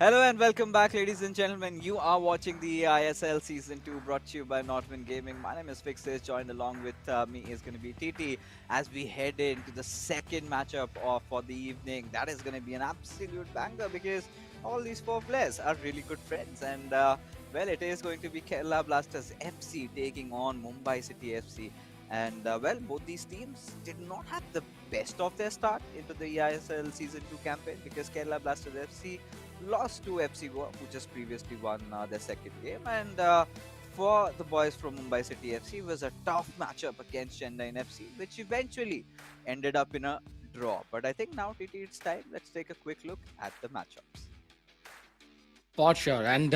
Hello and welcome back, ladies and gentlemen. You are watching the eISL Season 2 brought to you by Northwind Gaming. My name is Fixes. Joined along with me is going to be TT as we head into the second matchup for the evening. That is going to be an absolute banger because all these four players are really good friends. And, well, it is going to be Kerala Blasters FC taking on Mumbai City FC. And, well, both these teams did not have the best of their start into the eISL Season 2 campaign because Kerala Blasters FC lost to FC Goa, who just previously won their second game. And for the boys from Mumbai City FC, it was a tough matchup against Chennai FC, which eventually ended up in a draw. But I think now, TT, it's time. Let's take a quick look at the matchups. For sure. And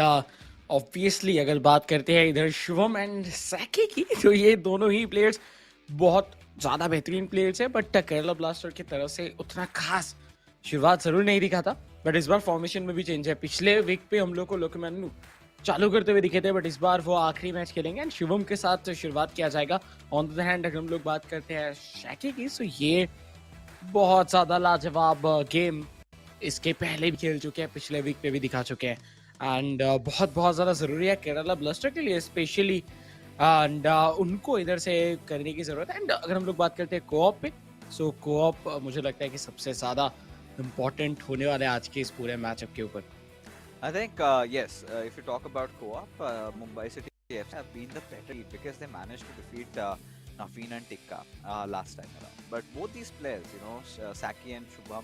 obviously अगर बात करते हैं इधर Shubham and सैकी की तो ये दोनों ही players बहुत ज़्यादा बेहतरीन प्लेयर्स हैं बट केरला ब्लास्टर की तरफ से उतना खास शुरुआत जरूर नहीं दिखा था बट इस बार फॉर्मेशन में भी चेंज है पिछले वीक पे हम लोग को लोकमैनु चालू करते हुए दिखे थे बट इस बार वो आखिरी मैच खेलेंगे एंड शुभम के साथ शुरुआत किया जाएगा ऑन द हैंड अगर हम लोग बात करते हैं सैकी की तो ये बहुत ज़्यादा लाजवाब गेम इसके पहले भी खेल चुके हैं पिछले वीक पे भी दिखा चुके हैं एंड बहुत बहुत ज़्यादा ज़रूरी है केरला ब्लास्टर के लिए स्पेशली एंड उनको इधर से करने की ज़रूरत है एंड अगर हम लोग बात करते हैं कोऑप पे सो कोऑप मुझे लगता है कि सबसे ज़्यादा इम्पोर्टेंट होने वाले आज के इस पूरे मैचअप के ऊपर I think, yes, if you talk about co-op, Mumbai City FC have been the better lead because they managed to defeat Naveen and Tikka last time around. But both these players, Saki and Shubham,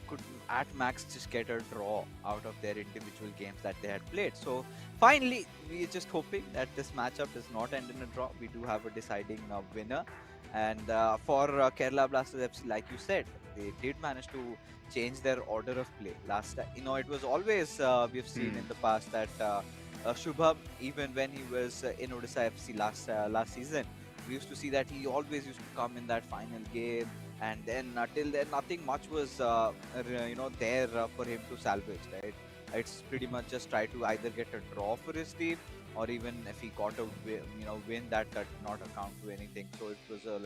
could at max just get a draw out of their individual games that they had played. So finally, we're just hoping that this matchup does not end in a draw. We do have a deciding winner. And for Kerala Blasters FC, like you said, they did manage to change their order of play last time. It was always we've seen in the past that Shubham, even when he was in Odisha FC last season, we used to see that he always used to come in that final game, and then till then nothing much was there for him to salvage. Right, it's pretty much just try to either get a draw for his team, or even if he got a win that did not account to anything. So it was a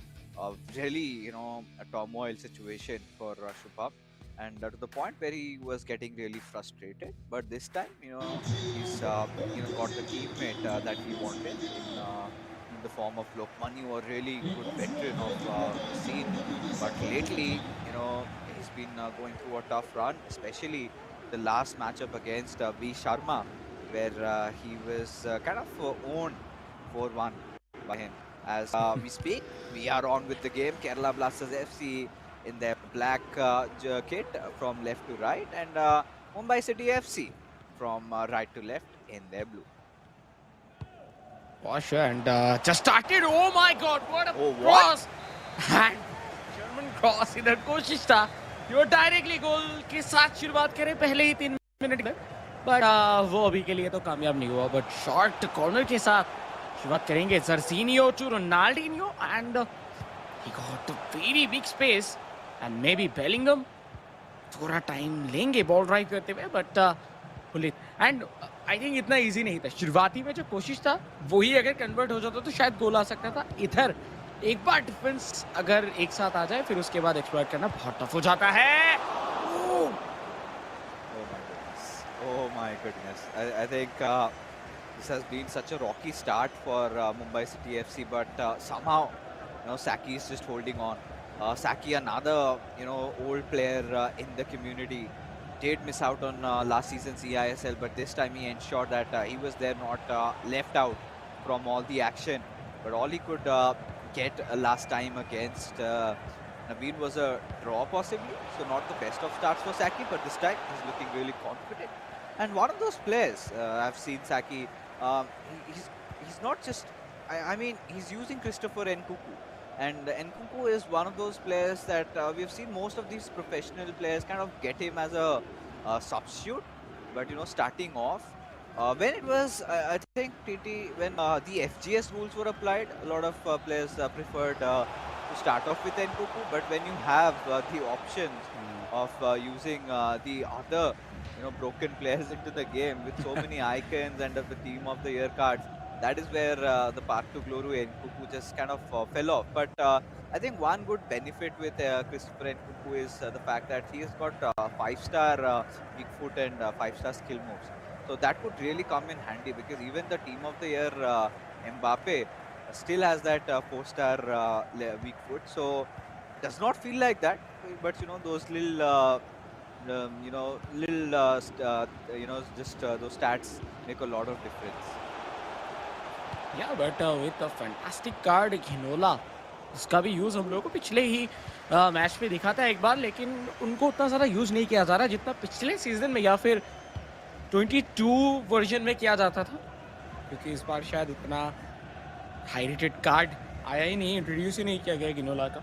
really a turmoil situation for Shubham, and to the point where he was getting really frustrated. But this time, he's got the teammate that he wanted in the form of Lokman, who a really good veteran of the scene. But lately, he's been going through a tough run, especially the last matchup against V Sharma, where he was kind of owned 4-1 by him. As we speak, we are on with the game. Kerala Blasters FC in their black kit from left to right, and Mumbai City FC from right to left in their blue. For sure, and just started. Oh my God! What a cross! And German cross इधर कोशिश था जो directly गोल के साथ शुरुआत करे पहले ही 3 minute में बट वो अभी के लिए तो कामयाब नहीं हुआ बट शॉर्ट कॉर्नर के साथ शुरुआत करेंगे Jorginho to Ronaldinho and he got a very big space and maybe Bellingham थोड़ा टाइम लेंगे बॉल ड्राइव करते हुए बट एंड आई थिंक इतना इजी नहीं था शुरुआती में जो कोशिश था वही अगर कन्वर्ट हो जाता तो शायद गोल आ सकता था इधर एक बार डिफेंस अगर एक साथ आ जाए फिर उसके बाद एक्सप्लॉइट करना बहुत टफ हो जाता है Oh my goodness. I think this has been such a rocky start for Mumbai City FC, but somehow Saki is just holding on. Saki, another old player in the community, did miss out on last season's eISL, but this time he ensured that he was there, not left out from all the action. But all he could get last time against Naveen was a draw possibly, so not the best of starts for Saki, but this time he's looking really confident. And one of those players, I've seen Saki, he's not just, I mean, he's using Christopher Nkunku. And Nkunku is one of those players that we've seen most of these professional players kind of get him as a substitute. But, starting off, when it was, I think, TT, when the FGS rules were applied, a lot of players preferred to start off with Nkunku. But when you have the options of using the other, broken players into the game with so many icons and of the team of the year cards, that is where the path to glory and Nkunku just kind of fell off. But I think one good benefit with Christopher Nkunku is the fact that he has got 5-star weak foot and 5-star skill moves. So that could really come in handy because even the team of the year Mbappe still has that 4-star weak foot. So does not feel like that, but those little just those stats make a lot of difference. Yeah, but with a fantastic card Ginola, इसका भी use हम लोगों को पिछले ही match में दिखा था एक बार, लेकिन उनको उतना ज़्यादा यूज नहीं किया जा रहा जितना पिछले सीजन में या फिर 22 वर्जन में किया जाता था, क्योंकि इस बार शायद उतना हाई रेटेड कार्ड आया ही नहीं, इंट्रोड्यूस ही नहीं किया गया गिनोला का.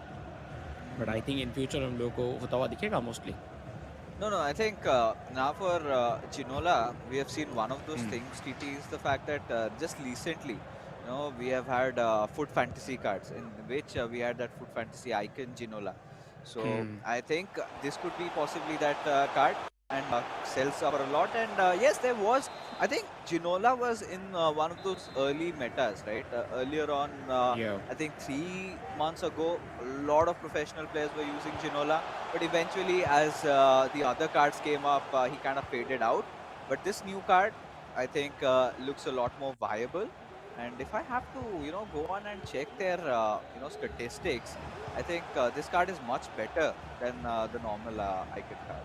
But I think in future हम लोग को होता हुआ दिखेगा mostly. No, I think now for Ginola, we have seen one of those things, TT, is the fact that just recently, we have had foot fantasy cards in which we had that foot fantasy icon Ginola. So I think this could be possibly that card and sells up a lot. And yes, there was, I think Ginola was in one of those early metas, right? Earlier on, Yeah. I think 3 months ago, a lot of professional players were using Ginola. But eventually, as the other cards came up, he kind of faded out. But this new card, I think, looks a lot more viable. And if I have to, go on and check their, statistics, I think this card is much better than the normal icon card.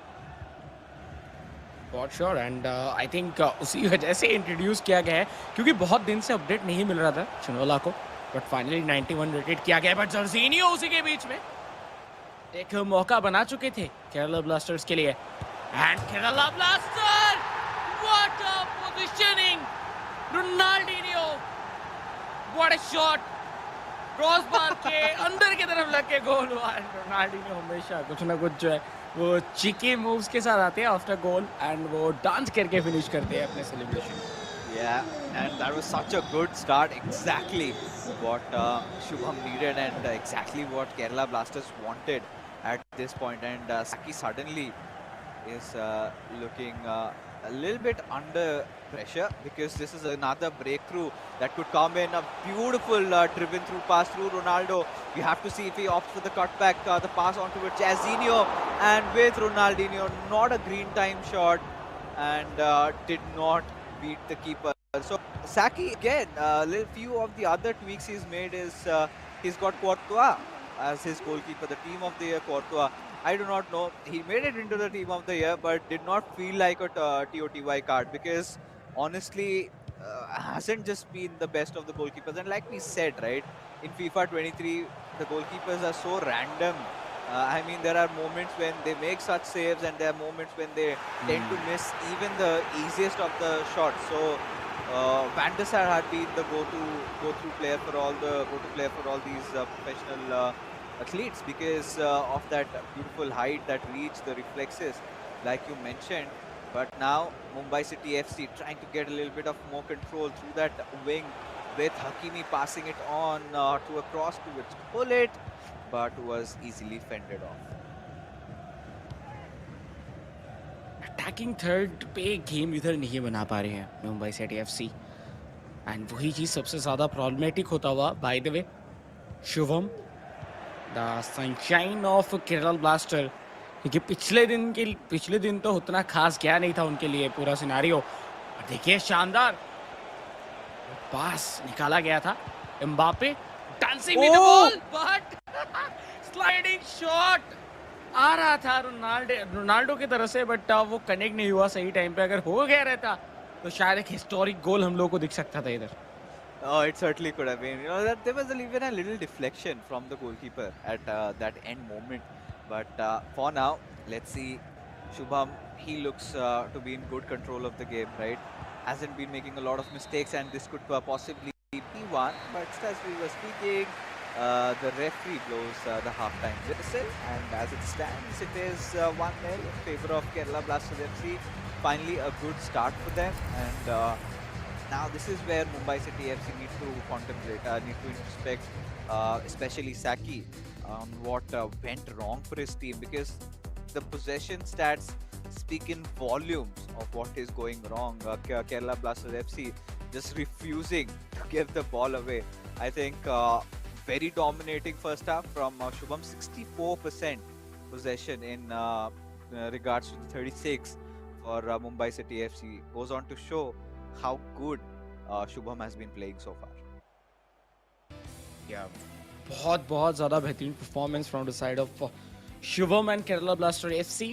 For sure. And I think उसी वजह से introduce किया गया है, क्योंकि बहुत दिन से अपडेट नहीं मिल रहा था चिनोला को, बट फाइनली 91 रेटेड किया गया. बट जॉर्जिनियो उसी के बीच में एक मौका बना चुके थे केरला ब्लास्टर्स के लिए. And Kerala blaster, what a positioning, Ronaldinho, what a shot, cross bar के अंदर की तरफ लग के गोल हुआ. एंड रोनाल्डिनियो हमेशा कुछ ना कुछ जो है वो चिकी मूव्स के साथ आते हैं आफ्टर गोल, एंड वो डांस करके फिनिश करते हैं अपने celebration. Yeah, and that was such a good start. Exactly what Shubham needed and exactly what Kerala Blasters wanted at this point. And Saki suddenly is looking a little bit under pressure because this is another breakthrough that could come in. A beautiful driven through pass through Ronaldo. We have to see if he opts for the cutback, the pass onto Jairzinho, and with Ronaldinho, not a green time shot, and did not beat the keeper. So Saki again, little few of the other tweaks he's made is he's got Courtois as his goalkeeper, the team of the year Courtois. I do not know. He made it into the team of the year, but did not feel like a TOTY card because honestly, hasn't just been the best of the goalkeepers. And like we said, right, in FIFA 23, the goalkeepers are so random. I mean, there are moments when they make such saves, and there are moments when they tend to miss even the easiest of the shots. So Van der Sar had been the go-to player for all these professional athletes because of that beautiful height, that reach, the reflexes, like you mentioned. But now Mumbai City FC trying to get a little bit of more control through that wing with Hakimi passing it on to a cross towards Bullet, but was easily fended off. Attacking third पे game इधर नहीं बना पा रहे हैं Mumbai City FC, and वही चीज़ सबसे ज़्यादा प्रॉब्लमेटिक होता हुआ. Bye the way, Shubham the sunshine of Kerala blaster, क्योंकि पिछले दिन तो उतना खास गया नहीं था उनके लिए पूरा सिनारियो. और देखिए शानदार पास निकाला गया था, Mbappe dancing with the ball, but sliding shot आ रहा था रोनाल्डो की तरफ से, बट वो कनेक्ट नहीं हुआ सही टाइम पे. अगर हो गया रहता तो शायद एक हिस्टोरिक गोल हम लोग को दिख सकता था इधर. Oh, it certainly could have been. That there was even a little deflection from the goalkeeper at that end moment. But for now, let's see. Shubham, he looks to be in good control of the game, right? Hasn't been making a lot of mistakes, and this could possibly be one. But as we were speaking, the referee blows the halftime whistle, and as it stands, it is 1-0 in favor of Kerala Blasters FC. Finally, a good start for them, and now this is where Mumbai City FC need to contemplate, need to introspect, especially Saki, on what went wrong for his team, because the possession stats speak in volumes of what is going wrong. Kerala Blasters FC just refusing to give the ball away. I think very dominating first half from Shubham, 64% possession in regards to the 36 for Mumbai City FC. Goes on to show how good Shubham has been playing so far. Yeah, बहुत बहुत ज़्यादा बेहतरीन performance from the side of Shubham and Kerala blaster FC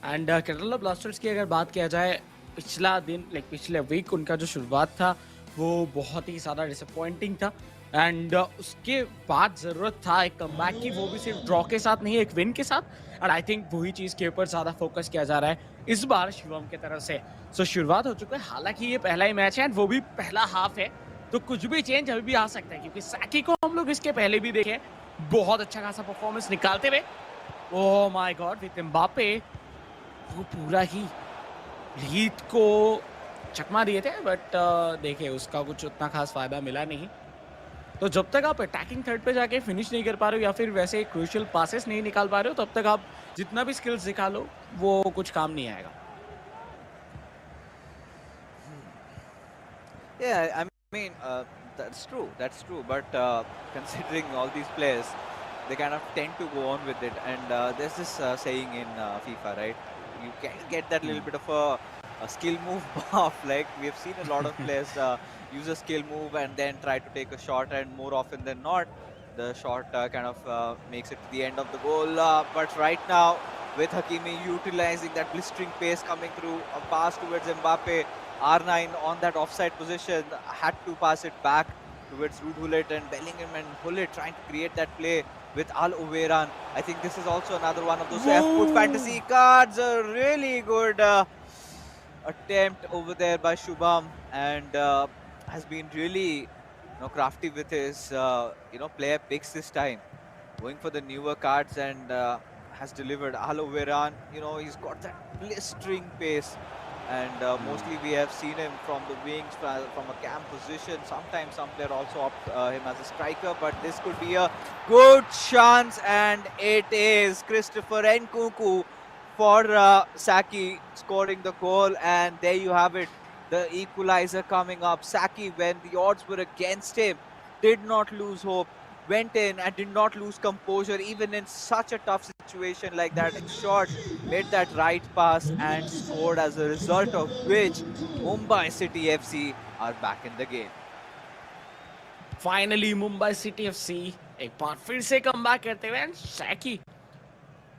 and Kerala blasters की अगर बात किया जाए पिछला दिन लाइक पिछले वीक उनका जो शुरुआत था वो बहुत ही ज़्यादा डिसअपॉइंटिंग था एंड उसके बाद ज़रूरत था एक कमबैक की, वो भी सिर्फ ड्रॉ के साथ नहीं, एक विन के साथ। एंड आई थिंक वही चीज़ के ऊपर ज़्यादा फोकस किया जा रहा है इस बार शुभम की तरफ से। सो शुरुआत हो चुका है, हालांकि ये पहला ही मैच है एंड वो भी पहला हाफ है, तो कुछ भी चेंज अभी भी आ सकता है क्योंकि सैकी को हम लोग इसके पहले भी देखे बहुत अच्छा खासा परफॉर्मेंस निकालते हुए। Oh my God, with Mbappe वो पूरा ही लीड को चकमा दिए थे, बट देखिए उसका कुछ उतना खास फायदा मिला नहीं। तो जब तक आप अटैकिंग थर्ड पे जाके फिनिश नहीं कर पा रहे हो या फिर वैसे क्रूशियल पासेस नहीं निकाल पा रहे हो, तब तक आप जितना भी स्किल्स दिखा लो वो कुछ काम नहीं आएगा। Yeah, I mean, that's true. That's true. But considering all these players, they kind of tend to go on with it. And there's this saying in FIFA, right? You can get that little bit of a skill move buff. Like we have seen a lot of players use a skill move and then try to take a shot, and more often than not, the shot kind of makes it to the end of the goal. But right now, with Hakimi utilizing that blistering pace coming through, a pass towards Mbappe, R9 on that offside position, had to pass it back towards Ruud Gullit and Bellingham, and Gullit trying to create that play with Al Overan. I think this is also another one of those F-Put fantasy cards. A really good attempt over there by Shubham, and has been really crafty with his player picks this time, going for the newer cards, and has delivered. Al Overan, he's got that blistering pace, and mostly we have seen him from the wings, from a cam position. Sometimes some player also opt him as a striker, but this could be a good chance, and it is Christopher Nkunku for Saki scoring the goal, and there you have it, the equalizer coming up. Saki, when the odds were against him, did not lose hope, went in and did not lose composure even in such a tough situation like that. Shot, made that right pass and scored, as a result of which Mumbai City FC are back in the game. Finally Mumbai City FC एक बार फिर से comeback करते हुए and सैकी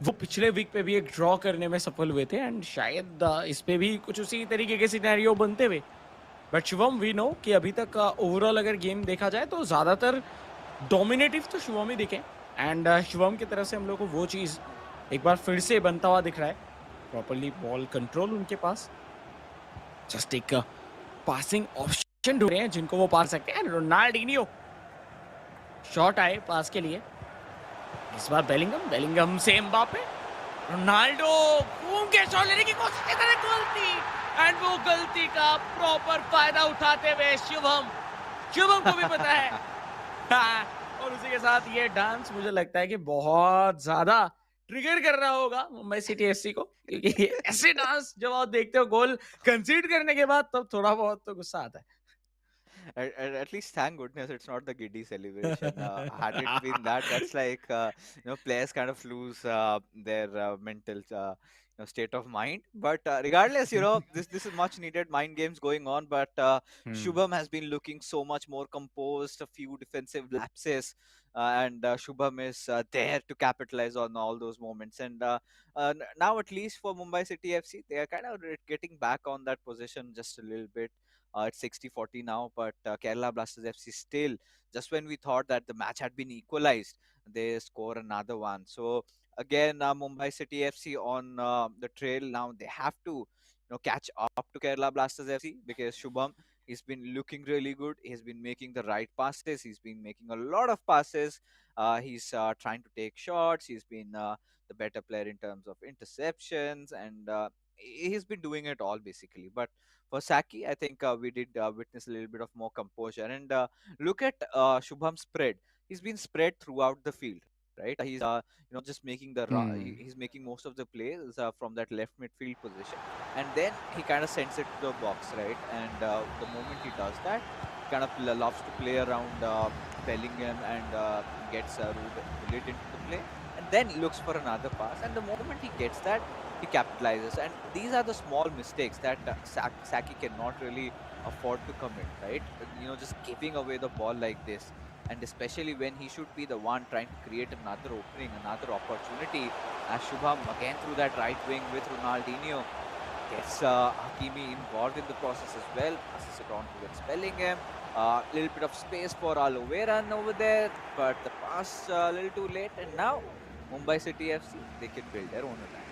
वो पिछले week पे भी एक ड्रॉ करने में सफल हुए थे एंड शायद इस पे भी कुछ उसी तरीके के सिनेरियो बनते हुए। बट शुभम वी नो कि अभी तक ओवरऑल अगर गेम देखा जाए तो ज़्यादातर डोमिनेटिव तो शुभम ही दिखे एंड शुभम की तरफ से हम लोग को वो चीज़ एक बार फिर से बनता हुआ दिख रहा है। प्रॉपरली बॉल कंट्रोल उनके पास, जस्ट एक पासिंग ऑप्शन ढूंढ रहे हैं जिनको वो पास सकते हैं। रोनाल्डिनियो शॉट आए पास के लिए, इस बार बेलिंगम से एम्बापे, रोनाल्डो घूम के शॉट लेने की कोशिश कर रहे, गलती, एंड वो गलती का प्रॉपर फायदा उठाते हुए शुभम को भी पता है। और उसी के साथ ये डांस मुझे लगता है कि बहुत ज्यादा ट्रिगर कर रहा होगा मुंबई सिटी एफसी को, क्योंकि ऐसे डांस जब आप देखते हो गोल कंसीड करने के बाद तब थोड़ा बहुत तो गुस्सा आता है। At least thank goodness it's not the giddy celebration. Had it been that, that's like players kind of lose their mental state of mind. But regardless, this is much needed mind games going on. But Shubham has been looking so much more composed. A few defensive lapses, and Shubham is there to capitalize on all those moments. And now, at least for Mumbai City FC, they are kind of getting back on that position just a little bit. It's 60-40 now, but Kerala Blasters FC still, just when we thought that the match had been equalized, they score another one. So again, Mumbai City FC on the trail now. They have to, catch up to Kerala Blasters FC, because Shubham, he's been looking really good. He's been making the right passes. He's been making a lot of passes. He's trying to take shots. He's been the better player in terms of interceptions, and he's been doing it all basically. But for Saki, I think we did witness a little bit of more composure. And look at Shubham's spread. He's been spread throughout the field, right? He's not just making he's making most of the plays from that left midfield position, and then he kind of sends it to the box, right? And the moment he does that, kind of loves to play around Bellingham and gets Gullit into the play, and then looks for another pass. And the moment he gets that, he capitalizes. And these are the small mistakes that Saki cannot really afford to commit, right? Just giving away the ball like this, and especially when he should be the one trying to create another opening, another opportunity. As Shubham again through that right wing with Ronaldinho gets Hakimi involved in the process as well, passes it on towards Bellingham. A little bit of space for Aloveran over there, but the pass a little too late, and now Mumbai City FC, they can build their own attack.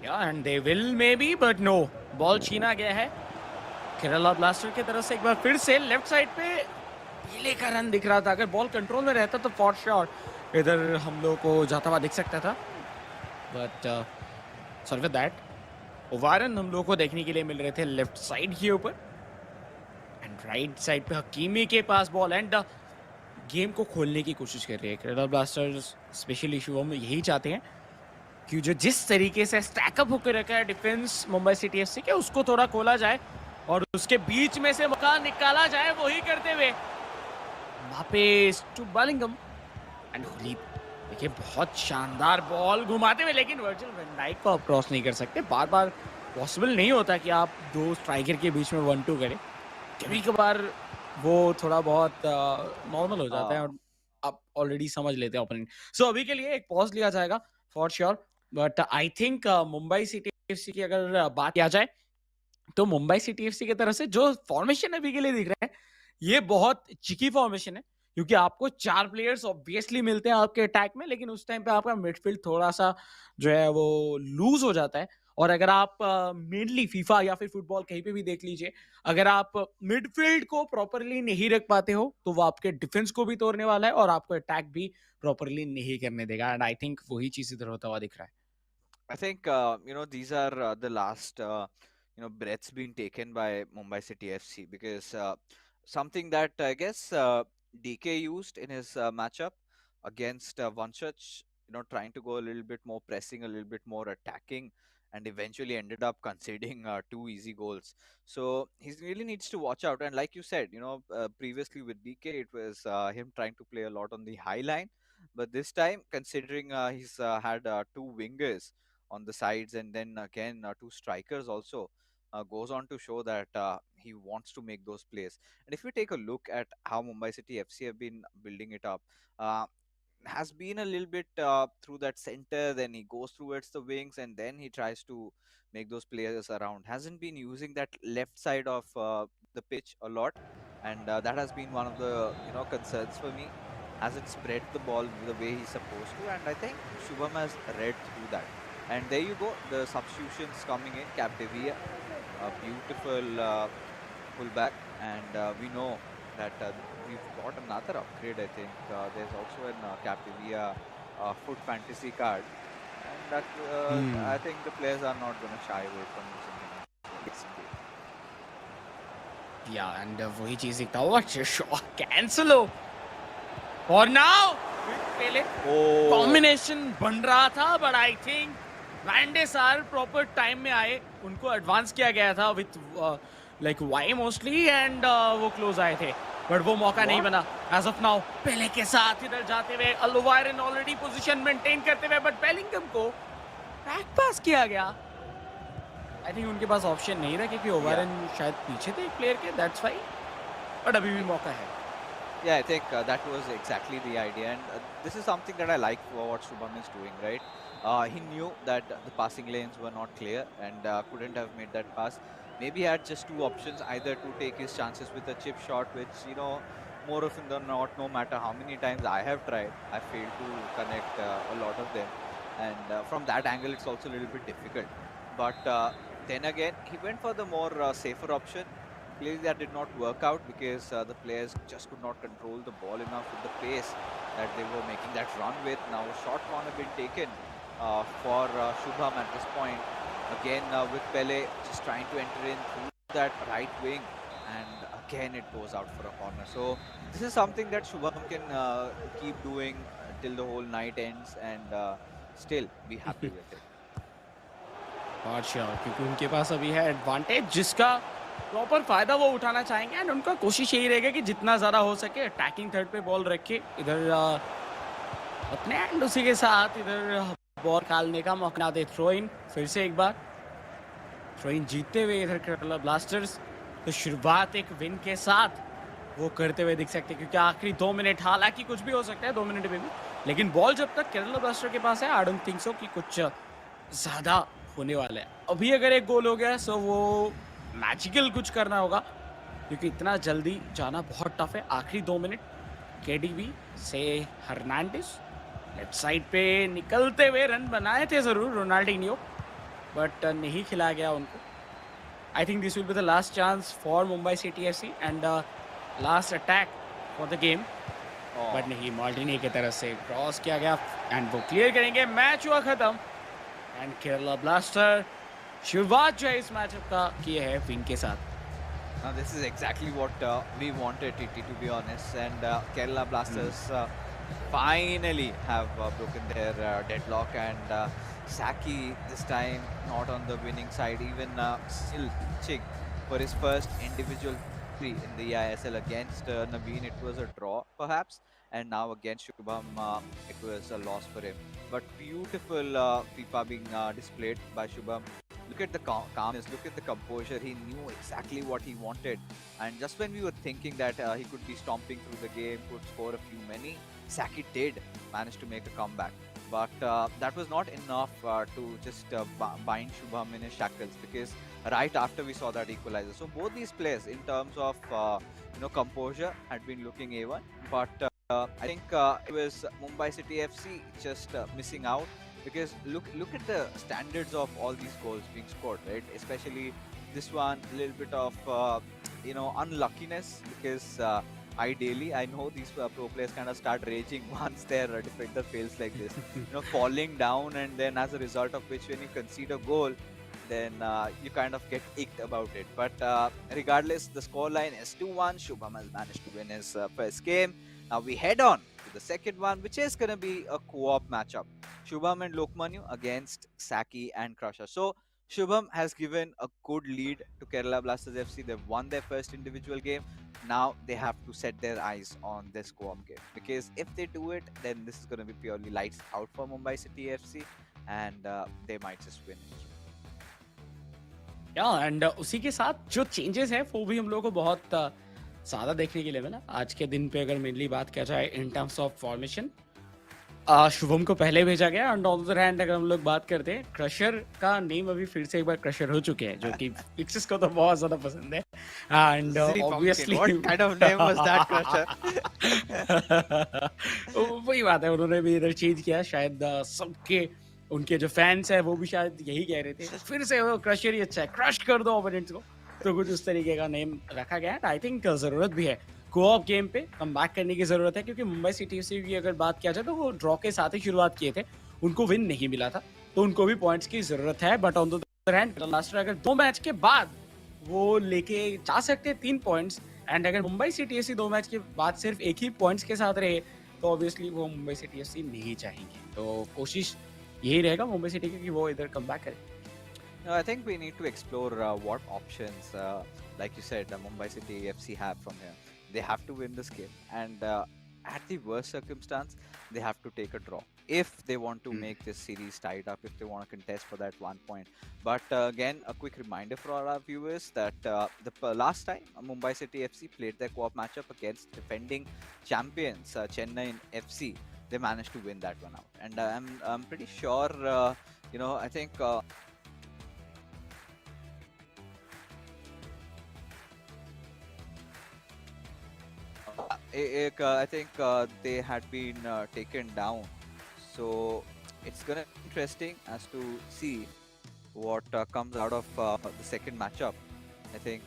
Yeah, and they will maybe, but no. Ball छीना गया है Kerala blaster की तरफ से। एक बार फिर से लेफ्ट साइड पे पीले का रन दिख रहा था। अगर बॉल कंट्रोल में रहता तो फॉर श्योर इधर हम लोग को जाता हुआ दिख सकता था, बट सॉरी फॉर दैट। ओवारन हम लोग को देखने के लिए मिल रहे थे लेफ्ट साइड के ऊपर, एंड राइट साइड पे हकीमी के पास बॉल, एंड गेम को खोलने की कोशिश कर रही है केरला ब्लास्टर्स। स्पेशली शुभम यही चाहते हैं कि जो जिस तरीके से स्टैकअप होकर रखा है डिफेंस मुंबई सिटी एफसी के, उसको थोड़ा खोला जाए और उसके बीच में से मौका निकाला जाए। वही करते हुए वापस टू बलिंगम एंड हुलीप। देखिए बहुत शानदार बॉल घुमाते हुए, लेकिन वर्जिल वैन डाइक को आप क्रॉस नहीं कर सकते। बार बार पॉसिबल नहीं होता कि आप दो स्ट्राइकर के बीच में 1-2 करें। कभी कभार वो थोड़ा बहुत नॉर्मल हो जाता है और आप ऑलरेडी समझ लेते हैं ओपोनेंट। सो अभी के लिए एक पॉज लिया जाएगा for sure, but I think Mumbai City FC की अगर बात किया जाए तो मुंबई सिटी एफसी की तरफ से जो फॉर्मेशन अभी के लिए दिख रहा है, ये बहुत चिकी फॉर्मेशन है, क्योंकि आपको 4 प्लेयर्स ऑब्वियसली मिलते हैं आपके अटैक में, लेकिन उस टाइम पे आपका मिडफील्ड थोड़ा सा जो है वो लूज हो जाता है। और अगर आप मेनली फीफा या फिर फुटबॉल कहीं पे भी देख लीजिए, अगर आप मिडफील्ड को प्रॉपरली नहीं रख पाते हो तो वो आपके डिफेंस को भी तोड़ने वाला है और आपको अटैक भी प्रॉपरली नहीं करने देगा। एंड आई थिंक वही चीज इधर होता हुआ दिख रहा है। I think these are the last breaths being taken by Mumbai City FC, because something that I guess DK used in his matchup against Vanchach, trying to go a little bit more pressing, a little bit more attacking, and eventually ended up conceding 2 easy goals. So he really needs to watch out. And like you said, previously with DK, it was him trying to play a lot on the high line, but this time, considering he's had 2 wingers on the sides, and then again 2 strikers also, goes on to show that he wants to make those plays. And if we take a look at how Mumbai City FC have been building it up, uh, has been a little bit through that center, then he goes towards the wings, and then he tries to make those players around. Hasn't been using that left side of the pitch a lot, and that has been one of the concerns for me. Hasn't spread the ball the way he's supposed to, and I think Shubham has read through that. And there you go, the substitutions coming in. Capdevia, a beautiful pullback, and we know that we've got another upgrade. I think there's also an Capdevia foot fantasy card, and that I think the players are not going to shy away from using him. Yeah, and वही चीज दिखता हुआ shot cancel हो, और now पहले combination बन रहा था, बट आई थिंक वैंडे सार प्रॉपर टाइम में आए, उनको एडवांस किया गया था with like why mostly, and वो क्लोज आए थे, बट वो मौका नहीं बना एज ऑफ नाउ। पहले के साथ इधर जाते हुए अलोवायरन ऑलरेडी पोजीशन मेंटेन करते हुए, बट बेलिंगम को बैक पास किया गया। आई थिंक उनके पास ऑप्शन नहीं था क्योंकि ओवारन शायद पीछे थे एक प्लेयर के, दैट्स व्हाई, बट अभी भी मौका है। Yeah, I think that was exactly the idea, and this is something that I like what Shubham is doing, right? He knew that the passing lanes were not clear and couldn't have made that pass. Maybe he had just 2 options: either to take his chances with a chip shot, which more often than not, no matter how many times I have tried, I failed to connect a lot of them, and from that angle, it's also a little bit difficult. But then again, he went for the more safer option. Clearly, that did not work out because the players just could not control the ball enough with the pace that they were making that run with. Now, a short corner been taken for Shubham at this point. Again, with Pele just trying to enter in through that right wing, and again it goes out for a corner. So, this is something that Shubham can keep doing till the whole night ends and still be happy with it. क्योंकि उनके पास अभी है advantage जिसका proper फायदा वो उठाना चाहेंगे and उनका कोशिश यही रहेगा कि जितना ज़्यादा हो सके अटैकिंग थर्ड पे बॉल रखे इधर अपने एंड उसी के साथ इधर बॉल निकालने का मौका दे। थ्रो इन फिर से एक बार थ्रो इन जीतते हुए इधर केरला ब्लास्टर्स तो शुरुआत एक विन के साथ वो करते हुए दिख सकते हैं क्योंकि आखिरी 2 मिनट हालांकि कुछ भी हो सकता है 2 मिनट में भी, लेकिन बॉल जब तक केरला ब्लास्टर के पास है आई डोंट थिंक सो कि कुछ ज़्यादा होने वाला है। अभी अगर एक गोल हो गया सो वो मैजिकल कुछ करना होगा क्योंकि इतना जल्दी जाना बहुत टफ है। आखिरी 2 मिनट केडीबी से हर्नांडिस लेफ्ट साइड पे निकलते हुए रन बनाए थे जरूर रोनाल्डिनियो बट नहीं खिलाया गया उनको। I think this will be the last chance for Mumbai City FC and last attack for the game but नहीं माल्टिनी की तरफ से क्रॉस किया गया एंड वो क्लियर करेंगे। मैच हुआ खत्म एंड केरला ब्लास्टर शुरुआत जो है इस मैचअप का की है विन के साथ। Now this is exactly what we wanted, TT, to be honest. And Kerala Blasters finally have broken their deadlock. And Saki this time not on the winning side, even still ching for his first individual victory in the eISL against Naveen. It was a draw, perhaps, and now against Shubham, it was a loss for him. But beautiful FIFA being displayed by Shubham. Look at the calmness, look at the composure. He knew exactly what he wanted. And just when we were thinking that he could be stomping through the game, could score a few many, Saki did manage to make a comeback. But that was not enough to just bind Shubham in his shackles, because right after we saw that equalizer. So both these players, in terms of composure, had been looking A1. But I think it was Mumbai City FC just missing out, because look at the standards of all these goals being scored, right? Especially this one, a little bit of unluckiness, because ideally I know these pro players kind of start raging once their defender fails like this, falling down, and then as a result of which, when you concede a goal, then you kind of get icked about it. But regardless, the scoreline is 2-1. Shubham has managed to win his first game. Now we head on to the second one, which is going to be a co-op matchup. Shubham and Lokmanu against Saki and Crusher. So Shubham has given a good lead to Kerala Blasters FC. They've won their first individual game. Now they have to set their eyes on this co-op game, because if they do it, then this is going to be purely lights out for Mumbai City FC, and they might just win it. या and उसी के साथ जो changes है वो भी हम लोग को बहुत ज़्यादा देखने के लिए मिला आज के दिन पे। अगर मेनली बात किया जाए in terms of formation, Shubham को पहले भेजा गया and on the other hand अगर हम लोग बात करते हैं क्रशर का नेम अभी फिर से एक बार क्रशर हो चुके हैं, जो कि फिक्सेस को तो बहुत ज़्यादा पसंद है and obviously what kind of name was that, Crusher? वही बात है, उन्होंने भी इधर चेंज किया शायद सबके उनके जो फैंस है वो भी शायद यही कह रहे थे फिर से वो क्रशर ही अच्छा है, क्रश कर दो ओपोनेंट्स को, तो कुछ उस तरीके का नेम रखा गया है। आई थिंक जरूरत भी है को-ऑप गेम पे कम बैक करने की जरूरत है, क्योंकि मुंबई सिटी एफसी की अगर बात किया जाए तो वो ड्रॉ के साथ ही शुरुआत किए थे, उनको विन नहीं मिला था, तो उनको भी पॉइंट्स की जरूरत है। But on the other hand last अगर 2 मैच के बाद वो लेके जा सकते हैं 3 पॉइंट्स, एंड अगर मुंबई सिटी एफसी 2 मैच के बाद सिर्फ एक ही पॉइंट्स के साथ रहे तो ऑब्वियसली वो मुंबई सिटी एफसी नहीं चाहेंगे, तो कोशिश यही रहेगा मुंबई सिटी की कि वो इधर कम बैक करे। No, I think we need to explore what options, like you said, Mumbai City FC have from here. They have to win this game, and at the worst circumstance, they have to take a draw if they want to make this series tied up, if they want to contest for that 1 point. But again, a quick reminder for all our viewers that the last time Mumbai City FC played their co-op matchup against defending champions Chennai FC, they managed to win that one out, and I'm pretty sure, I think. I think they had been taken down, so it's gonna be interesting as to see what comes out of the second matchup. I think,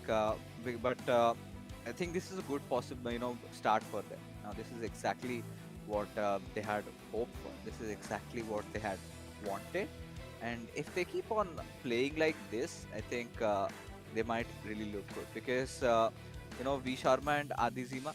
but I think this is a good possible, start for them. Now this is exactly what they had hoped for. This is exactly what they had wanted, and if they keep on playing like this, I think they might really look good, because V Sharma and Adizima.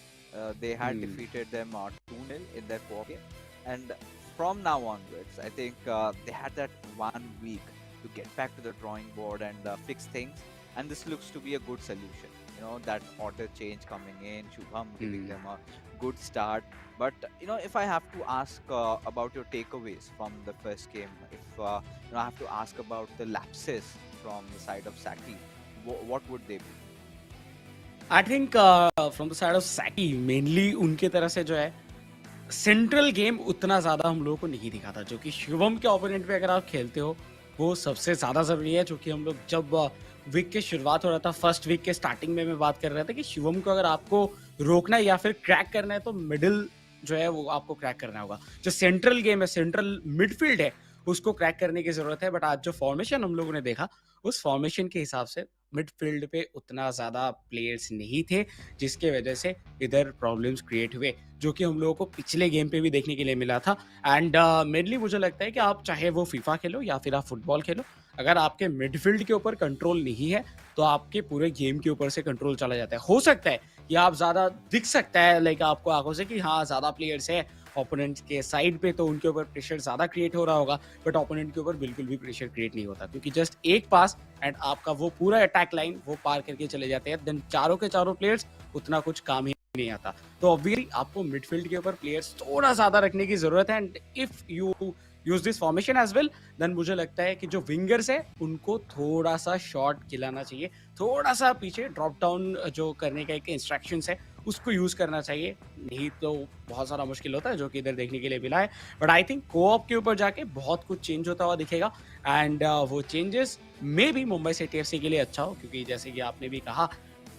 They had defeated them 2-0 in their co-op game, and from now onwards, I think they had that 1 week to get back to the drawing board and fix things. and this looks to be a good solution. You know, that order change coming in, Shubham giving them a good start. But if I have to ask about your takeaways from the first game, if I have to ask about the lapses from the side of Saki, what would they be? I think from the side of Saki mainly उनके तरह से जो है central game उतना ज्यादा हम लोगों को नहीं दिखा था, जो कि शिवम के ओपोनेंट पे अगर आप खेलते हो वो सबसे ज्यादा जरूरी है। जो कि हम लोग जब वीक के शुरुआत हो रहा था, फर्स्ट वीक के स्टार्टिंग में मैं बात कर रहा था कि शिवम को अगर आपको रोकना है या फिर क्रैक करना है तो मिडिल जो है वो आपको क्रैक करना होगा। जो सेंट्रल गेम है, सेंट्रल मिडफील्ड है, उसको क्रैक करने की जरूरत है। बट आज जो फॉर्मेशन हम लोगों ने देखा, उस फॉर्मेशन के हिसाब से मिडफील्ड पे उतना ज्यादा प्लेयर्स नहीं थे, जिसके वजह से इधर प्रॉब्लम्स क्रिएट हुए, जो कि हम लोगों को पिछले गेम पे भी देखने के लिए मिला था। एंड मेनली मुझे लगता है कि आप चाहे वो फीफा खेलो या फिर आप फुटबॉल खेलो, अगर आपके मिडफील्ड के ऊपर कंट्रोल नहीं है तो आपके पूरे गेम के ऊपर से कंट्रोल चला जाता है। हो सकता है कि आप ज्यादा दिख सकता है लाइक आपको आंखों से कि हाँ ज्यादा प्लेयर्स है ओपोनेंट के साइड पे, तो उनके ऊपर प्रेशर ज्यादा क्रिएट हो रहा होगा, बट ओपोनेंट के ऊपर बिल्कुल भी प्रेशर क्रिएट नहीं होता, क्योंकि जस्ट एक पास एंड आपका वो पूरा अटैक लाइन वो पार करके चले जाते हैं। देन चारों के चारों प्लेयर्स उतना कुछ काम ही नहीं आता। तो ऑब्वियसली आपको मिडफील्ड के ऊपर प्लेयर्स थोड़ा ज्यादा रखने की जरूरत है। And if you use this formation as well, then मुझे लगता है कि जो विंगर्स है उनको थोड़ा सा शॉट खिलाना चाहिए, थोड़ा सा पीछे ड्रॉप डाउन जो करने का एक इंस्ट्रक्शंस है उसको यूज करना चाहिए, नहीं तो बहुत सारा मुश्किल होता है, जो कि इधर देखने के लिए मिला है। बट आई थिंक कोऑप के ऊपर जाके बहुत कुछ चेंज होता हुआ दिखेगा। एंड वो चेंजेस मे भी मुंबई सिटी एफसी के लिए अच्छा हो, क्योंकि जैसे कि आपने भी कहा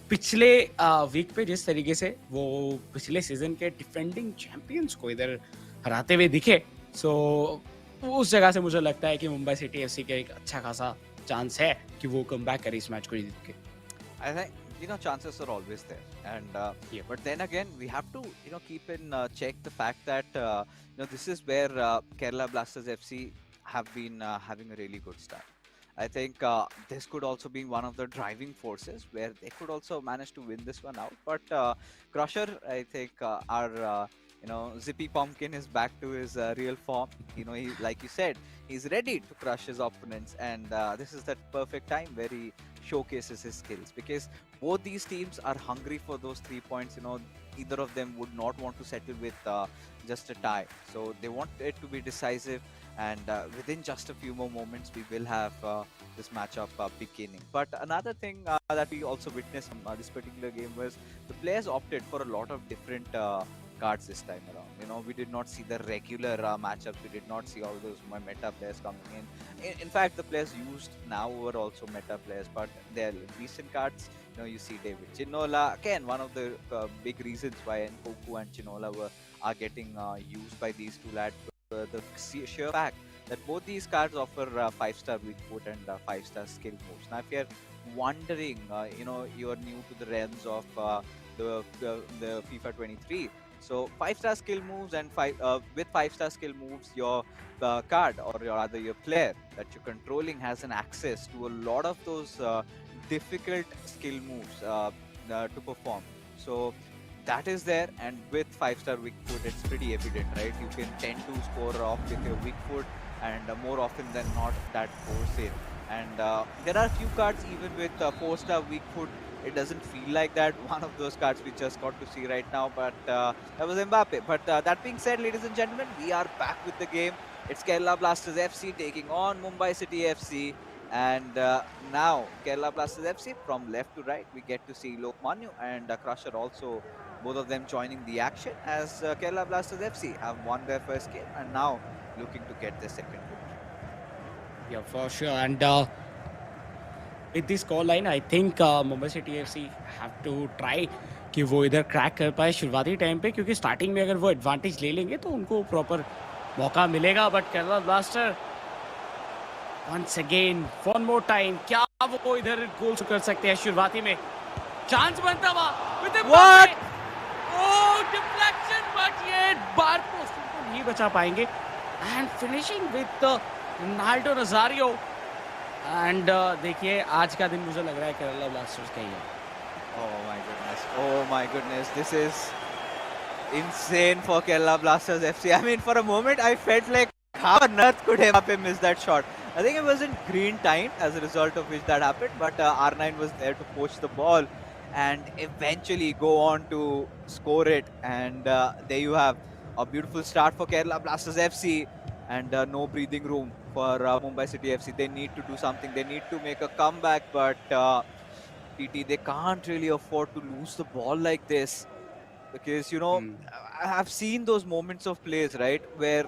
पिछले वीक पे जिस तरीके से वो पिछले सीजन के डिफेंडिंग चैंपियंस को इधर हराते हुए दिखे, सो उस जगह से मुझे लगता है कि मुंबई सिटी एफसी का एक अच्छा खासा चांस है कि वो कम बैक करे इस मैच को जीत के। I think chances are always there, and Yeah. but then again we have to keep in check the fact that this is where Kerala Blasters FC have been having a really good start. I think this could also be one of the driving forces where they could also manage to win this one out. But Crusher, I think our Zippy Pumpkin is back to his real form. He, like you said, he's ready to crush his opponents, and this is that perfect time where he showcases his skills, because both these teams are hungry for those 3 points. Either of them would not want to settle with just a tie, so they want it to be decisive, and within just a few more moments we will have this matchup beginning. But another thing that we also witnessed in this particular game was the players opted for a lot of different cards this time around. We did not see the regular matchups. We did not see all those meta players coming in. In fact, the players used now were also meta players, but they're recent cards. You see David Chinola, again one of the big reasons why Nkoku and Chinola are getting used by these two lads. The sheer fact that both these cards offer 5-star weak foot and 5-star skill moves. Now, if you're wondering, you're new to the realms of the FIFA 23. So 5-star skill moves and with 5-star skill moves, your card or your player that you're controlling has an access to a lot of those difficult skill moves to perform. So that is there, and with 5-star weak foot, it's pretty evident, right? You can tend to score off with your weak foot, and more often than not, that goes in. And there are a few cards even with 4-star weak foot. It doesn't feel like that. One of those cards we just got to see right now, but that was Mbappe. But that being said, ladies and gentlemen, we are back with the game. It's Kerala Blasters FC taking on Mumbai City FC. And now Kerala Blasters FC, from left to right, we get to see Lokmanu and Crusher also, both of them joining the action, as Kerala Blasters FC have won their first game and now looking to get their second goal. Yeah, for sure. And with this score line, I think Mumbai City FC have to try कि वो इधर crack कर पाए शुरुआती time पे, क्योंकि starting में अगर वो एडवांटेज ले लेंगे तो उनको प्रॉपर मौका मिलेगा। But Kerala blaster once again, one more time, क्या वो इधर गोल कर सकते हैं शुरुआती में? चांस बनता हुआ with the What? Oh, deflection, but ये बार पोस्ट को नहीं बचा पाएंगे। And finishing with Ronaldo Nazario. And देखिए आज का दिन मुझे लग रहा है केरला ब्लास्टर्स का ही है। Oh my goodness, this is insane for Kerala Blasters FC. I mean, for a moment I felt like how on earth could Mbappe miss that shot? I think it wasn't green timed as a result of which that happened, but R9 was there to poach the ball and eventually go on to score it. And there you have a beautiful start for Kerala Blasters FC, and no breathing room for Mumbai City FC. They need to do something. They need to make a comeback, but TT, they can't really afford to lose the ball like this, because I have seen those moments of plays, right, where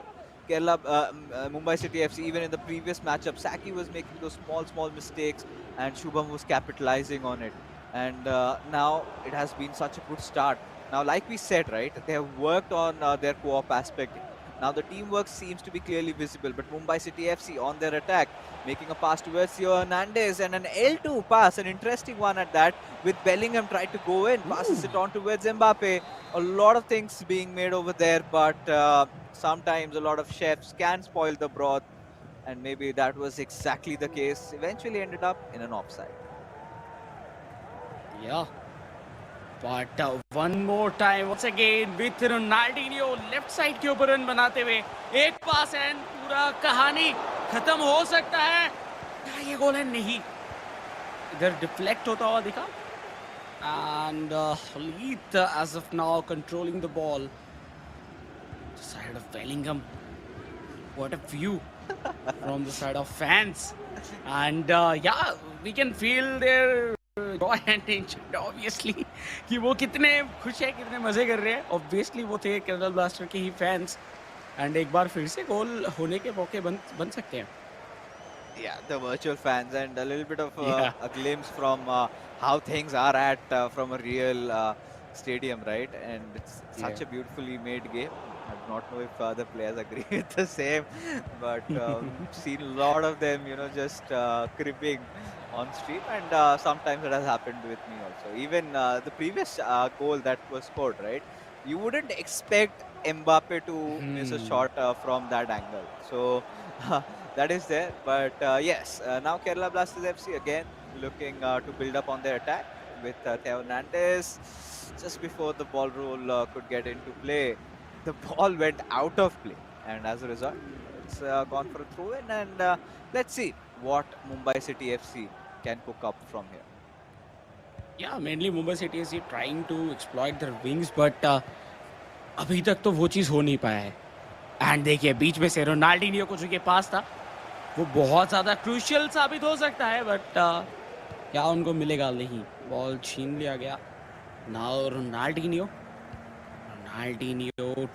Mumbai City FC, even in the previous matchup, Saki was making those small mistakes and Shubham was capitalizing on it. And now it has been such a good start. Now, like we said, right, they have worked on their co-op aspect. Now the teamwork seems to be clearly visible, but Mumbai City FC on their attack, making a pass towards Theo Hernandez, and an L2 pass, an interesting one at that, with Bellingham tried to go in, passes it on towards Mbappe. A lot of things being made over there, but sometimes a lot of chefs can spoil the broth, and maybe that was exactly the case. Eventually ended up in an offside. Yeah. But one more time, once again with Ronaldinho left side के ऊपर run बनाते हुए एक पास and पूरा कहानी खत्म हो सकता है। क्या ये गोल है? नहीं, इधर डिफ्लेक्ट होता हुआ दिखा। And Khalid, as of now, controlling the ball. The side of Bellingham. What a view from the side of fans. And yeah, we can feel their joy and tension, obviously. कि वो कितने खुश है, कितने मजे कर रहे हैं। Obviously वो थे केरला ब्लास्टर के ही फैंस। And एक बार फिर से गोल होने के मौके बन सकते हैं। Yeah, the virtual fans, and a little bit of Yeah. a glimpse from how things are at from a real stadium, right? And it's such a beautifully made game. I do not know if other players agree with the same, but seen a lot of them, just cribbing on stream, and sometimes it has happened with me also. Even the previous goal that was scored, right? You wouldn't expect Mbappe to miss a shot from that angle. So that is there. But yes, now Kerala Blasters FC again looking to build up on their attack with Theo Hernandez. Just before the ball roll could get into play, the ball went out of play, and as a result, it's gone for a throw in. And let's see what Mumbai City FC can cook up from here. Yeah, mainly Mumbai City is trying to exploit their wings, but अभी तक तो वो चीज़ हो नहीं पाया है। And देखिए बीच में से रोनाल्डिनियो को जो ये पास था वो बहुत ज़्यादा क्रूशियल साबित हो सकता है, बट क्या उनको मिलेगा? नहीं, बॉल छीन लिया गया। Now Ronaldinho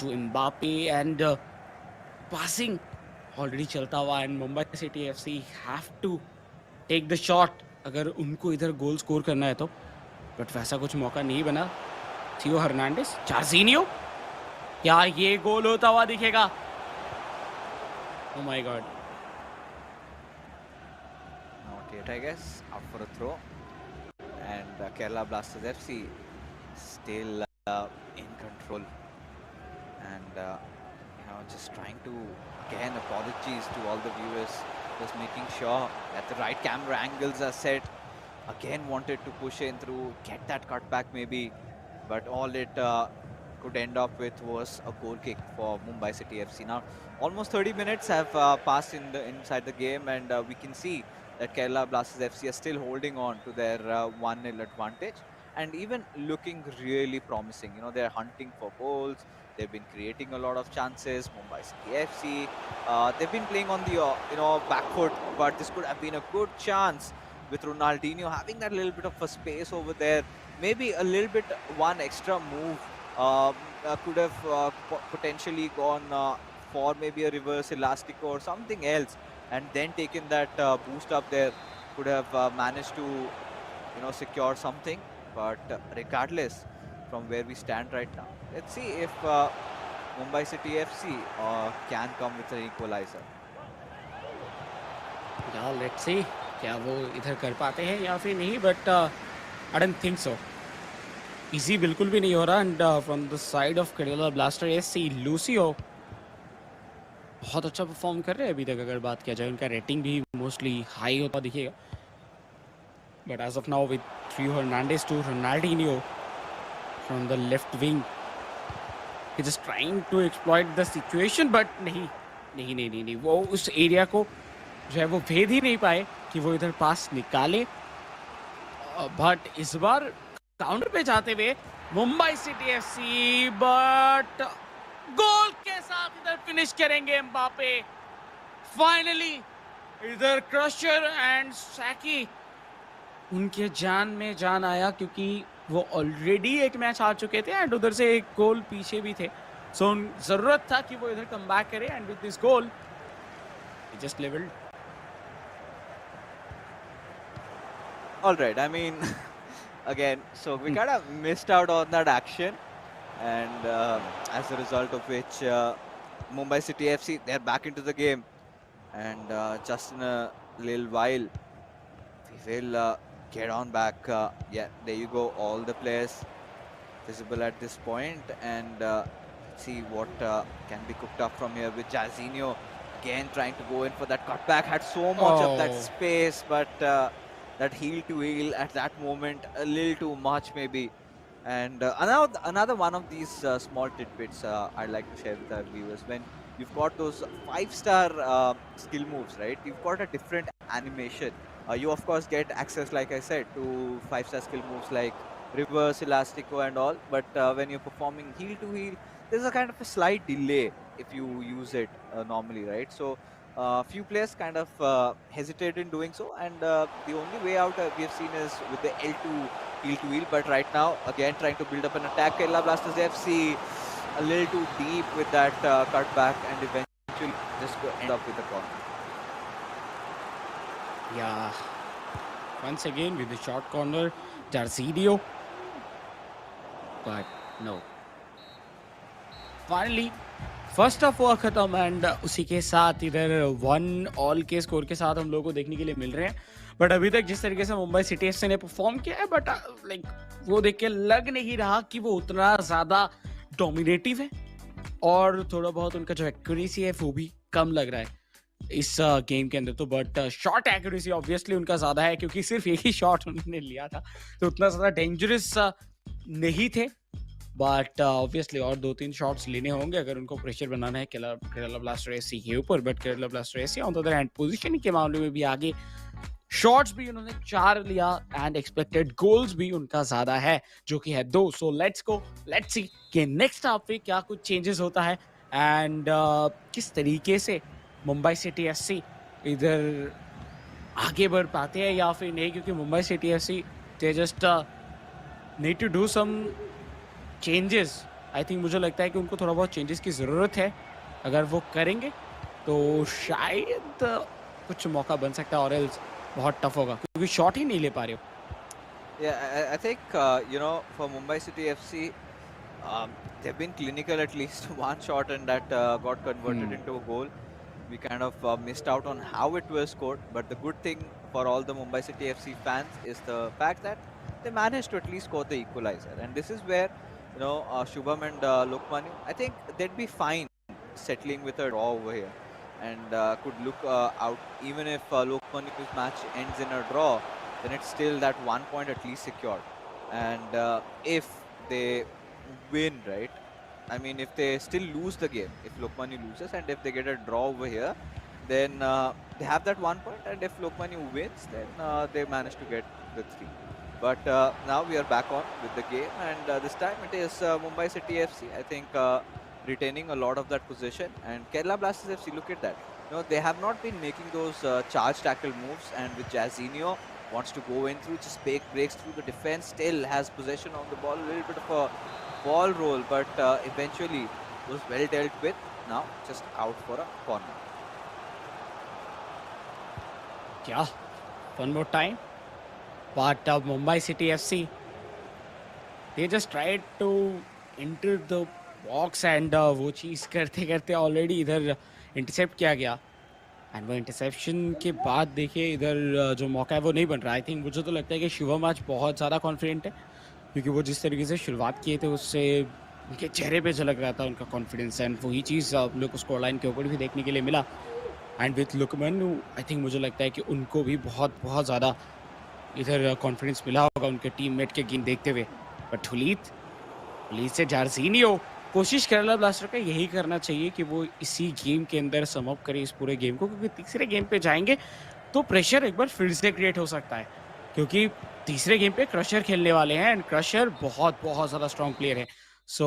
to Mbappe and passing already चलता हुआ, and Mumbai City FC have to take the shot अगर उनको इधर गोल स्कोर करना है तो, बट वैसा कुछ मौका नहीं बना। थियो हर्नांडिस, जार्जिनियो, क्या ये गोल होता हुआ दिखेगा? Oh my god. Not yet, I guess. Up for a throw. And Kerala Blasters FC still in control. And, just trying to, again, apologies to all the viewers. Just making sure that the right camera angles are set. Again, wanted to push in through, get that cutback maybe. But all it could end up with was a goal kick for Mumbai City FC. Now, almost 30 minutes have passed inside the game, and we can see that Kerala Blasters FC are still holding on to their 1-0 advantage, and even looking really promising. They're hunting for goals. They've been creating a lot of chances. Mumbai City FC, they've been playing on the back foot, but this could have been a good chance with Ronaldinho having that little bit of a space over there. Maybe a little bit one extra move could have potentially gone for maybe a reverse elastic or something else, and then taken that boost up there, could have managed to secure something. But regardless, from where we stand right now, let's see if Mumbai City FC can come with an equalizer. Yeah, let's see क्या वो इधर कर पाते हैं या फिर नहीं, but I don't think so. Easy बिल्कुल भी नहीं हो रहा। And from the side of Kerala blaster SC, Lucio बहुत अच्छा परफॉर्म कर रहे हैं अभी तक। अगर बात किया जाए, उनका रेटिंग भी मोस्टली हाई होता दिखेगा, but as of now with Theo Hernandez to Ronaldinho from the left wing, he just trying to exploit the situation, but नहीं, वो उस एरिया को जो है वो भेद ही नहीं पाए कि वो इधर पास निकाले। बट इस बार काउंटर पे जाते हुए मुंबई सिटी एफसी, बट गोल के साथ इधर फिनिश करेंगे एम्बापे। फाइनली इधर क्रशर एंड सैकी, उनके जान में जान आया क्योंकि वो ऑलरेडी एक मैच हार चुके थे एंड उधर से एक गोल पीछे भी थे। सो जरूरत था कि वो इधर कम बैक करे and with this goal just levelled. All right. I mean, again, so we kind of missed out on that action, and as a result of which, Mumbai City FC, they're back into the game, and just in a little while we will get on back. Yeah, there you go. All the players visible at this point, and let's see what can be cooked up from here with Jairzinho again trying to go in for that cutback. Had so much of that space, but that heel to heel at that moment a little too much maybe. And another one of these small tidbits I'd like to share with our viewers. When you've got those 5-star skill moves, right? You've got a different animation. You of course get access, like I said, to 5-star skill moves like reverse, elastico and all. But when you're performing heel to heel, there's a kind of a slight delay if you use it normally, right? So few players kind of hesitate in doing so, and the only way out we have seen is with the L2 heel to heel. But right now, again trying to build up an attack, Kerala Blasters FC a little too deep with that cutback, and eventually just go end up with a corner. Yeah, once again with the short corner, Jairzinho, but no. Finally, first half हुआ खत्म and उसी के साथ इधर 1-1 के score के साथ हम लोगों को देखने के लिए मिल रहे हैं। बट अभी तक जिस तरीके से मुंबई सिटी एफसी ने परफॉर्म किया है, बट लाइक वो देख के लग नहीं रहा कि वो उतना ज्यादा डोमिनेटिव है, और थोड़ा बहुत उनका जो एक्यूरेसी है वो भी कम लग रहा है इस गेम के अंदर। तो बट शॉट एक्यूरेसी ऑब्वियसली उनका ज्यादा है क्योंकि सिर्फ एक ही शॉट उन्होंने लिया था, तो उतना ज्यादा डेंजरस नहीं थे। बट ऑब्वियसली और 2-3 शॉट्स लेने होंगे अगर उनको प्रेशर बनाना है केरला ब्लास्टर एससी के ऊपर। But Kerala blaster SC on the other hand positioning के मामले में भी आगे, शॉट्स भी उन्होंने 4 लिया एंड एक्सपेक्टेड गोल्स भी उनका ज्यादा है जो कि है 2। सो लेट्स सी कि नेक्स्ट हाफ पे क्या कुछ चेंजेस होता है एंड किस तरीके से मुंबई सिटी एफसी इधर आगे बढ़ पाते हैं या फिर नहीं, क्योंकि Mumbai City FC they just need to do some changes. I think मुझे लगता है कि उनको थोड़ा बहुत चेंजेस की ज़रूरत है। अगर वो करेंगे तो शायद कुछ मौका बन सकता है, और एल्स बहुत टफ होगा क्योंकि शॉट ही नहीं ले पा रहे हो। Yeah, I think for Mumbai City FC, they've been clinical at least one shot, and that got converted into a goal. We kind of missed out on how it was scored, but the good thing for all the Mumbai City FC fans is the fact that they managed to at least score the equalizer, and this is where Shubham and Lokmanu, I think they'd be fine settling with a draw over here, and could look out. Even if Lokmanu's match ends in a draw, then it's still that 1 point at least secured. And if they win, right? I mean, if they still lose the game, if Lokmanu loses and if they get a draw over here, then they have that 1 point. And if Lokmanu wins, then they manage to get the 3. But now we are back on with the game, and this time it is Mumbai City FC, I think, retaining a lot of that position. And Kerala Blasters FC, look at that. They have not been making those charge tackle moves, and with Jairzinho wants to go in through, just breaks through the defense, still has possession of the ball, a little bit of a ball roll, but eventually was well dealt with. Now just out for a corner. Yeah, one more time. But Mumbai City FC, they just tried to enter the box and वो चीज़ करते करते already इधर intercept किया गया, and वो interception के बाद देखिए इधर जो मौका है वो नहीं बन रहा। आई थिंक मुझे तो लगता है कि शुभम आज बहुत ज़्यादा कॉन्फिडेंट है, क्योंकि वो जिस तरीके से शुरुआत किए थे उससे उनके चेहरे पे झलक रहा था उनका कॉन्फिडेंस, एंड वही चीज़ हम लोग को स्कोर लाइन के ऊपर भी देखने के लिए मिला। एंड विथ लुकमन, आई थिंक मुझे लगता है कि उनको भी बहुत बहुत ज़्यादा इधर कॉन्फिडेंस मिला होगा उनके टीममेट के गेम देखते हुए। बट हुलीत से जार्जिनियो, कोशिश केरला ब्लास्टर का यही करना चाहिए कि वो इसी गेम के अंदर सम अप करे इस पूरे गेम को, क्योंकि तीसरे गेम पे जाएँगे तो प्रेशर एक बार फिर से क्रिएट हो सकता है। क्योंकि तीसरे गेम पे क्रशर खेलने वाले हैं एंड क्रशर बहुत ज़्यादा स्ट्रॉन्ग प्लेयर है। So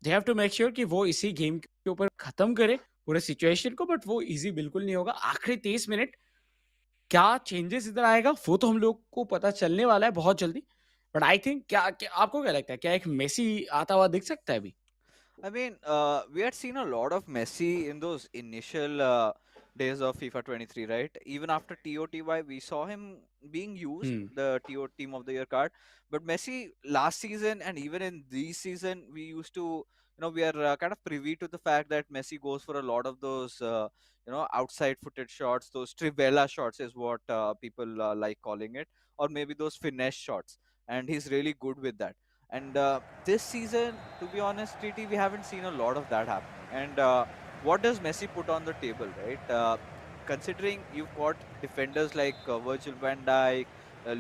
they have to make sure कि वो इसी गेम के ऊपर खत्म करे पूरे सिचुएशन को, बट वो ईज़ी बिल्कुल नहीं होगा। आखिरी 30 मिनट क्या चेंजेस इधर आएगा वो तो हम लोग को पता चलने वाला है बहुत जल्दी। बट आई थिंक क्या आपको क्या लगता है, क्या एक मेसी आता हुआ दिख सकता है अभी? I mean, we had seen a lot of Messi in those initial days of FIFA 23, right? Even after TOTY, we saw him being used, hmm, the TO Team of the Year card. But Messi last season and even in this season, we used to, we are kind of privy to the fact that Messi goes for a lot of those, outside footed shots, those trivela shots is what people like calling it, or maybe those finesse shots. And he's really good with that. And this season, to be honest, TT, we haven't seen a lot of that happening. And what does Messi put on the table, right? Considering you've got defenders like Virgil van Dijk,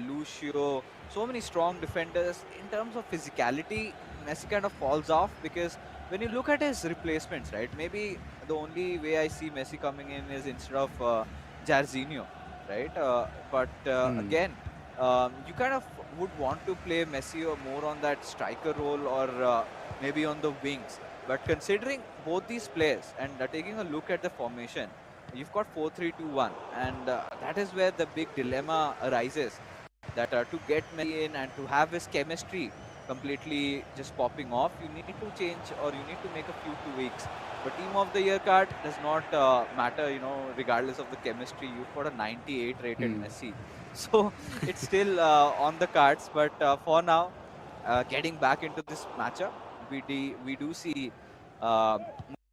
Lucio, so many strong defenders, in terms of physicality, Messi kind of falls off because when you look at his replacements, right? Maybe the only way I see Messi coming in is instead of Jarzinho, right? But hmm, again, you kind of would want to play Messi or more on that striker role or maybe on the wings. But considering both these players and taking a look at the formation, you've got 4-3-2-1, and that is where the big dilemma arises. That to get Messi in and to have his chemistry completely just popping off, you need to change or you need to make a few tweaks. But Team of the Year card does not matter, regardless of the chemistry. You've got a 98 rated hmm, Messi. So it's still on the cards. But for now, getting back into this matchup, we do see uh,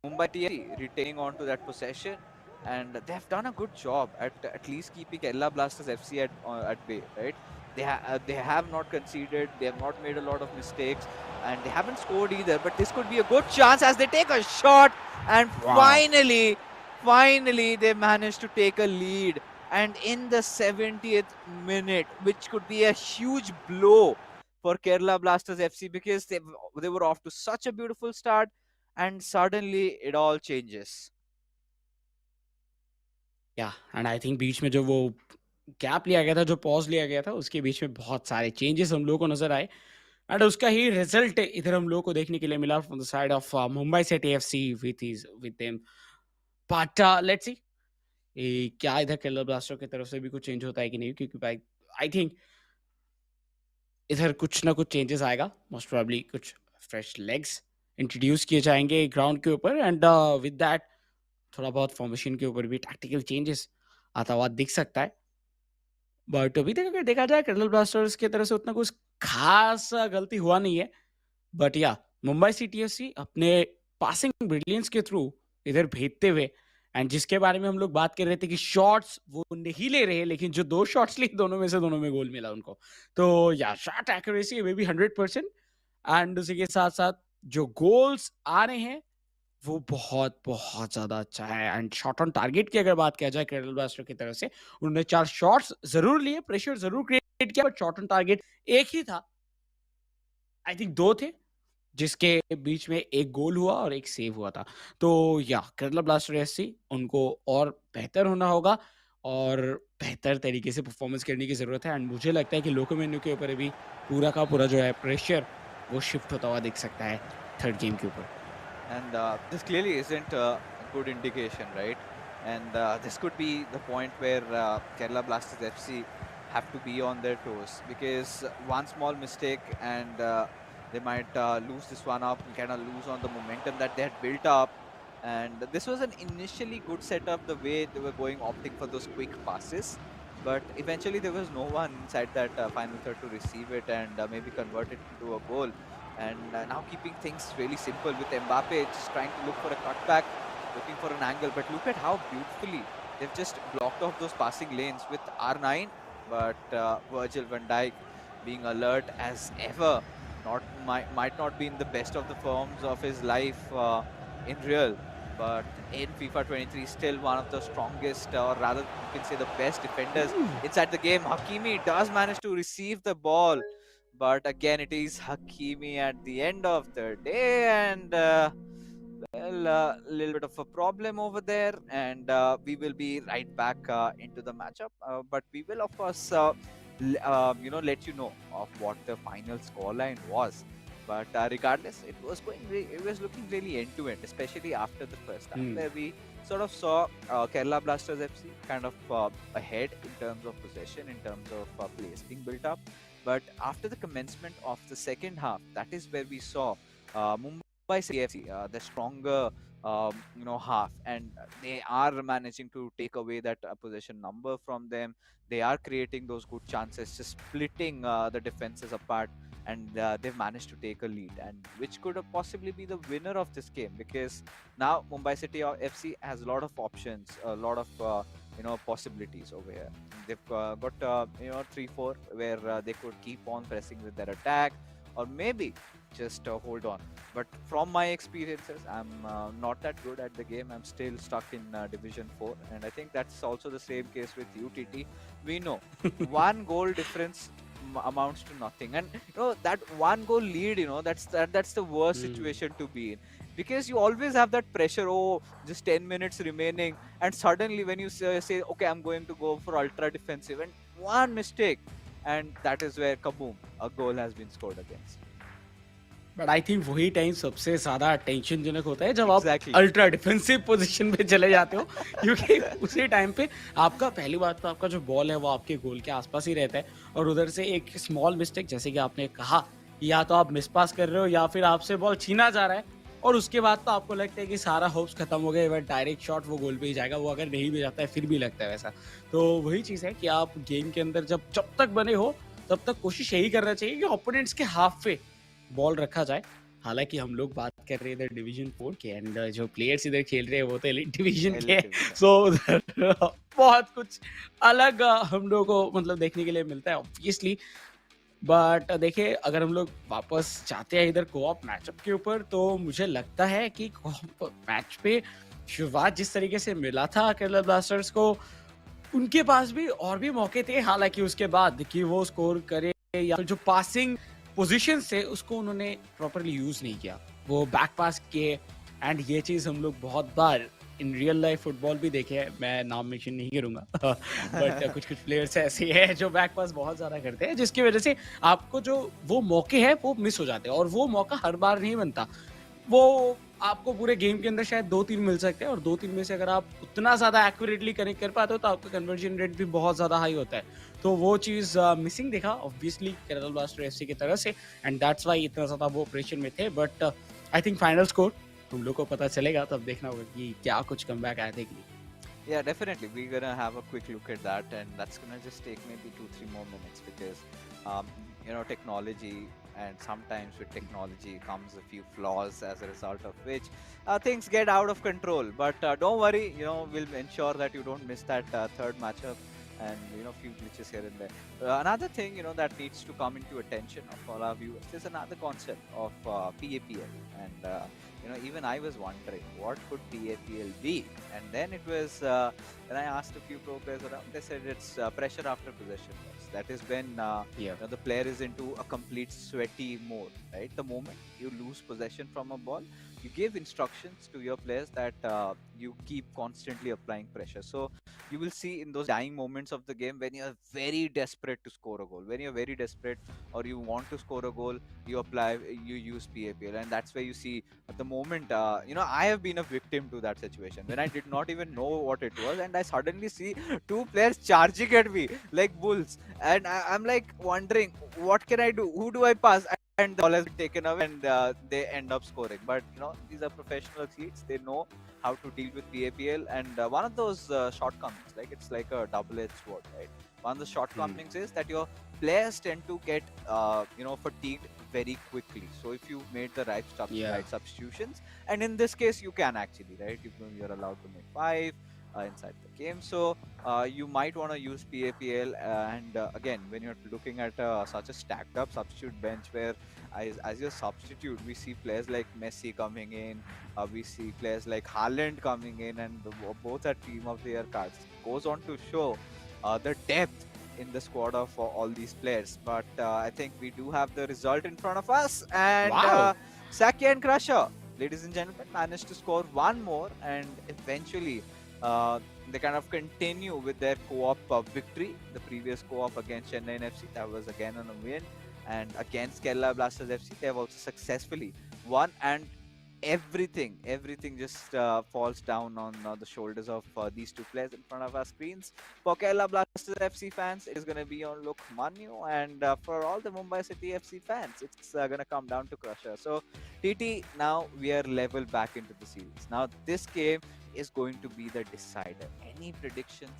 Mumbai TFC retaining on to that possession, and they've done a good job at least keeping Kerala Blasters FC at bay, right? They have not conceded, they have not made a lot of mistakes, and they haven't scored either. But this could be a good chance as they take a shot, and wow! finally they managed to take a lead, and in the 70th minute, which could be a huge blow for Kerala Blasters FC because they were off to such a beautiful start, and suddenly it all changes. या and I think बीच में जो वो gap लिया गया था, जो pause लिया गया था, उसके बीच में बहुत सारे चेंजेस हम लोगों को नज़र आए एंड उसका ही रिज़ल्ट इधर हम लोगों को देखने के लिए मिला from the side of Mumbai City FC with them. But let's see क्या इधर केरला ब्लास्टर की तरफ से भी कुछ चेंज होता है कि नहीं, क्योंकि भाई आई थिंक इधर कुछ ना कुछ चेंजेस आएगा, मोस्ट प्रोबेबली कुछ फ्रेश लेग्स इंट्रोड्यूस किए जाएंगे ग्राउंड के ऊपर एंड विद दैट थोड़ा बहुत फॉर्मेशन के ऊपर भी टैक्टिकल चेंजेस आता हुआ दिख सकता है। बट अभी तक अगर देखा जाए केरला ब्लास्टर्स की तरफ से उतना कुछ खास गलती हुआ नहीं है। बट या मुंबई सिटी एफसी अपने पासिंग ब्रिलियंस के थ्रू इधर भेजते हुए एंड जिसके बारे में हम लोग बात कर रहे थे कि शॉट्स वो नहीं ले रहे, लेकिन जो 2 शॉट्स लिए दोनों में से दोनों में गोल मिला उनको। तो या shot accuracy may be 100% and उसी के साथ-साथ जो गोल्स आ रहे हैं वो बहुत ज़्यादा अच्छा है एंड शॉट ऑन टारगेट की अगर बात किया जाए केरल ब्लास्टर की तरफ से, उन्होंने 4 शॉट्स ज़रूर लिए, प्रेशर ज़रूर क्रिएट किया, बट शॉट ऑन टारगेट एक ही था। आई थिंक 2 थे, जिसके बीच में एक गोल हुआ और एक सेव हुआ था। तो या केरला ब्लास्टर एफसी उनको और बेहतर होना होगा और बेहतर तरीके से परफॉर्मेंस करने की ज़रूरत है एंड मुझे लगता है कि लोको मेन्यू के ऊपर अभी पूरा का पूरा जो है प्रेशर वो शिफ्ट होता हुआ दिख सकता है थर्ड गेम के ऊपर। And this clearly isn't a good indication, right? And this could be the point where Kerala Blasters FC have to be on their toes because one small mistake and they might lose this one up, kind of lose on the momentum that they had built up. And this was an initially good setup, the way they were going, opting for those quick passes. But eventually, there was no one inside that final third to receive it and maybe convert it into a goal. And now keeping things really simple with Mbappe just trying to look for a cutback, looking for an angle. But look at how beautifully they've just blocked off those passing lanes with R9. But Virgil van Dijk being alert as ever, might not be in the best of the forms of his life in real. But in FIFA 23, still one of the strongest, or rather, you can say the best defenders inside the game. Hakimi does manage to receive the ball, But again, it is Hakimi at the end of the day, and well, a little bit of a problem over there, and we will be right back into the matchup. But we will, of course, let you know of what the final scoreline was. But regardless, it was looking really end to end, especially after the first half, Hmm. where we sort of saw Kerala Blasters FC kind of ahead in terms of possession, in terms of plays being built up. But after the commencement of the second half, that is where we saw Mumbai KBFC, the stronger half, and they are managing to take away that possession number from them. They are creating those good chances, just splitting the defenses apart, and they've managed to take a lead, and which could possibly be the winner of this game, because now Mumbai City FC has a lot of options, a lot of possibilities over here. They've got 3-4 where they could keep on pressing with their attack, or maybe just hold on. But from my experiences, I'm not that good at the game. I'm still stuck in Division 4, and I think that's also the same case with UTT. We know one goal difference amounts to nothing, and that one goal lead, that's the worst Hmm. situation to be in, because you always have that pressure. Oh, just 10 minutes remaining, and suddenly when you say okay, I'm going to go for ultra defensive, and one mistake, and that is where kaboom, a goal has been scored against. But I think वही time सबसे ज़्यादा टेंशनजनक होता है जब आप Exactly. Ultra defensive position पे चले जाते हो क्योंकि उसी टाइम पे आपका पहली बात तो आपका जो बॉल है वो आपके गोल के आसपास ही रहता है और उधर से एक स्मॉल मिस्टेक जैसे कि आपने कहा कि या तो आप मिस पास कर रहे हो या फिर आपसे बॉल छीना जा रहा है और उसके बाद तो आपको लगता है कि सारा होप्स खत्म हो गए, बट डायरेक्ट शॉट वो गोल पे ही जाएगा, वो अगर नहीं भी जाता है फिर भी लगता है वैसा। तो वही चीज़ है कि आप गेम के अंदर जब जब तक बने हो तब तक कोशिश यही करना चाहिए कि ओपोनेंट्स के हाफ पे बॉल रखा जाए। हालांकि हम लोग बात कर रहे हैं इधर डिवीजन 4 के एंड जो प्लेयर्स इधर खेल रहे हैं वो तो एलीट डिवीजन के Elite हैं, division. सो उधर बहुत कुछ अलग हम लोगों को मतलब देखने के लिए मिलता है ऑब्वियसली। बट देखिए अगर हम लोग वापस जाते हैं इधर कोऑप मैचअप के ऊपर तो मुझे लगता है कि कोऑप मैच पे शुरुआत जिस तरीके से मिला था केरला ब्लास्टर्स को, उनके पास भी और भी मौके थे, हालांकि उसके बाद कि वो स्कोर करे या फिर जो पासिंग पोजीशन थे उसको उन्होंने प्रॉपरली यूज नहीं किया, वो बैक पास किए। एंड ये चीज हम लोग बहुत बार इन रियल लाइफ फुटबॉल भी देखे हैं, मैं नाम मेंशन नहीं करूंगा बट कुछ कुछ प्लेयर्स ऐसे हैं जो बैक पास बहुत ज्यादा करते हैं जिसकी वजह से आपको जो वो मौके हैं वो मिस हो जाते हैं और वो मौका हर बार नहीं बनता। वो आपको पूरे गेम के अंदर शायद 2-3 मिल सकते हैं और 2-3 में से अगर आप उतना ज़्यादा एक्यूरेटली कनेक्ट कर पाते हो तो आपका कन्वर्जन रेट भी बहुत ज़्यादा हाई होता है। तो वो चीज़ मिसिंग देखा ऑब्वियसली केरला ब्लास्टर एफसी की तरफ से एंड दैट्स व्हाई इतना ज़्यादा वो प्रेशर में थे। But I think final score हम लोग को पता चलेगा, तब देखना होगा कि क्या कुछ कमबैक आया था कि नहीं। Yeah, definitely. We're gonna have a quick look at that, and that's gonna just take maybe 2-3 more minutes, because um, technology, and sometimes with technology comes a few flaws, as a result of which things get out of control. But don't worry, we'll ensure that you don't miss that third matchup, and few glitches here and there. Another thing that needs to come into attention of all our viewers is another concept of PAPL, and even I was wondering what could PAPL be, and then it was when I asked a few pro players around, they said it's pressure after possession. That is when Yeah. the player is into a complete sweaty mode, right? The moment you lose possession from a ball, you give instructions to your players that you keep constantly applying pressure. So you will see in those dying moments of the game, when you're very desperate to score a goal, when you're very desperate or you want to score a goal, you use PAPL, and that's where you see at the moment. I have been a victim to that situation when I did not even know what it was, and I suddenly see two players charging at me like bulls, and I'm like wondering, what can I do? Who do I pass? And the ball has been taken away, and they end up scoring. But these are professional athletes; they know how to deal with PAPL. And one of those shortcomings, like it's like a double-edged sword, right? One of the Hmm. shortcomings is that your players tend to get fatigued very quickly. So if you made the Yeah. right substitutions, and in this case you can actually, right, you're allowed to make 5 inside the game. So you might want to use PAPL, and again, when you're looking at such a stacked up substitute bench, where as your substitute we see players like Messi coming in, we see players like Haaland coming in, and both are team of the year cards. Goes on to show the depth in the squad of all these players. But I think we do have the result in front of us, and Wow. Saki and Crusher, ladies and gentlemen, managed to score one more, and eventually they kind of continue with their co-op victory. The previous co-op against Chennai FC, that was again on a win, and against Kerala Blasters FC, they have also successfully won. And everything just falls down on the shoulders of these two players in front of our screens. For Kerala Blasters FC fans, it is going to be on Lokmanu, and for all the Mumbai City FC fans, it's going to come down to Crusher. So, TT, now we are level back into the series. Now, this game is going to be the decider. Any predictions?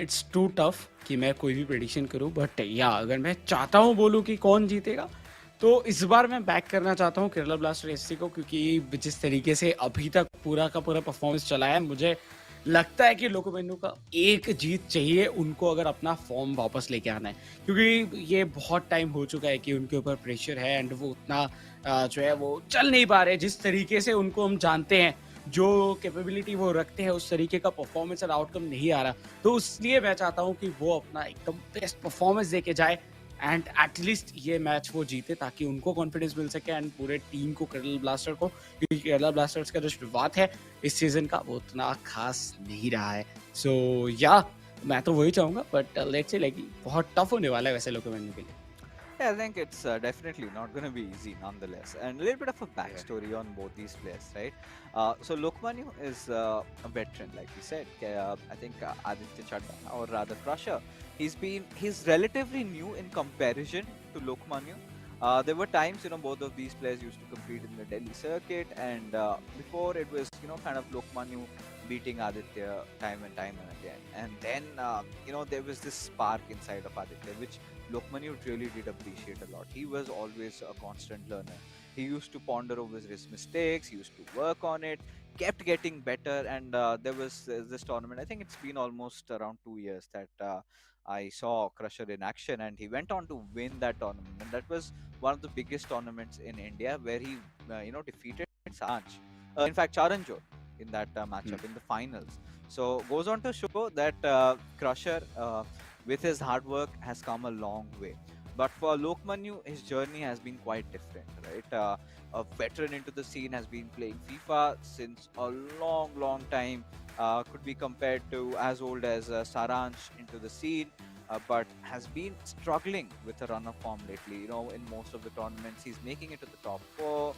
It's too tough कि मैं कोई भी prediction करूं, but या अगर मैं चाहता हूं बोलूं कि कौन जीतेगा, तो इस बार मैं बैक करना चाहता हूं केरला ब्लास्टर एससी को, क्योंकि जिस तरीके से अभी तक पूरा का पूरा परफॉर्मेंस चला है, मुझे लगता है कि लोकोमेनु का एक जीत चाहिए उनको अगर अपना फॉर्म वापस लेके आना है, क्योंकि ये बहुत टाइम हो चुका है कि उनके ऊपर प्रेशर है एंड वो उतना जो है वो चल नहीं पा रहे जिस तरीके से उनको हम जानते हैं, जो कैपेबिलिटी वो रखते हैं उस तरीके का परफॉर्मेंस और आउटकम नहीं आ रहा। तो इसलिए मैं चाहता हूँ कि वो अपना एकदम बेस्ट परफॉर्मेंस देके जाए एंड एटलीस्ट ये मैच वो जीते, ताकि उनको कॉन्फिडेंस मिल सके एंड पूरे टीम को, केरला ब्लास्टर को, क्योंकि केरला ब्लास्टर्स का जो शुरुआत है इस सीजन का वो उतना खास नहीं रहा है। सो या मैं तो वही चाहूंगा, बट लेट्स से लाइक बहुत टफ होने वाला है वैसे लोकोमेनु के लिए। Yeah, I think it's definitely not going to be easy nonetheless. And a little bit of a backstory on both these players, right? So Lokmanu is a veteran, like we said. I think Aditya Chadda, or rather Crusher, he's relatively new in comparison to Lokmanu. There were times, both of these players used to compete in the Delhi circuit, and before it was, kind of Lokmanu beating Aditya time and time and again. And then, there was this spark inside of Aditya, which Lokmanu really did appreciate a lot. He was always a constant learner. He used to ponder over his mistakes, he used to work on it, kept getting better, and there was this tournament. I think it's been almost around 2 years that I saw Crusher in action, and he went on to win that tournament. And that was one of the biggest tournaments in India, where he, defeated Sanj. In fact, Charanjot in that matchup in the finals. So goes on to show that Crusher, with his hard work, has come a long way. But for Lokmanu, his journey has been quite different, right? A veteran into the scene, has been playing FIFA since a long time. Could be compared to as old as Saransh into the scene, but has been struggling with a run of form lately. In most of the tournaments, he's making it to the top four.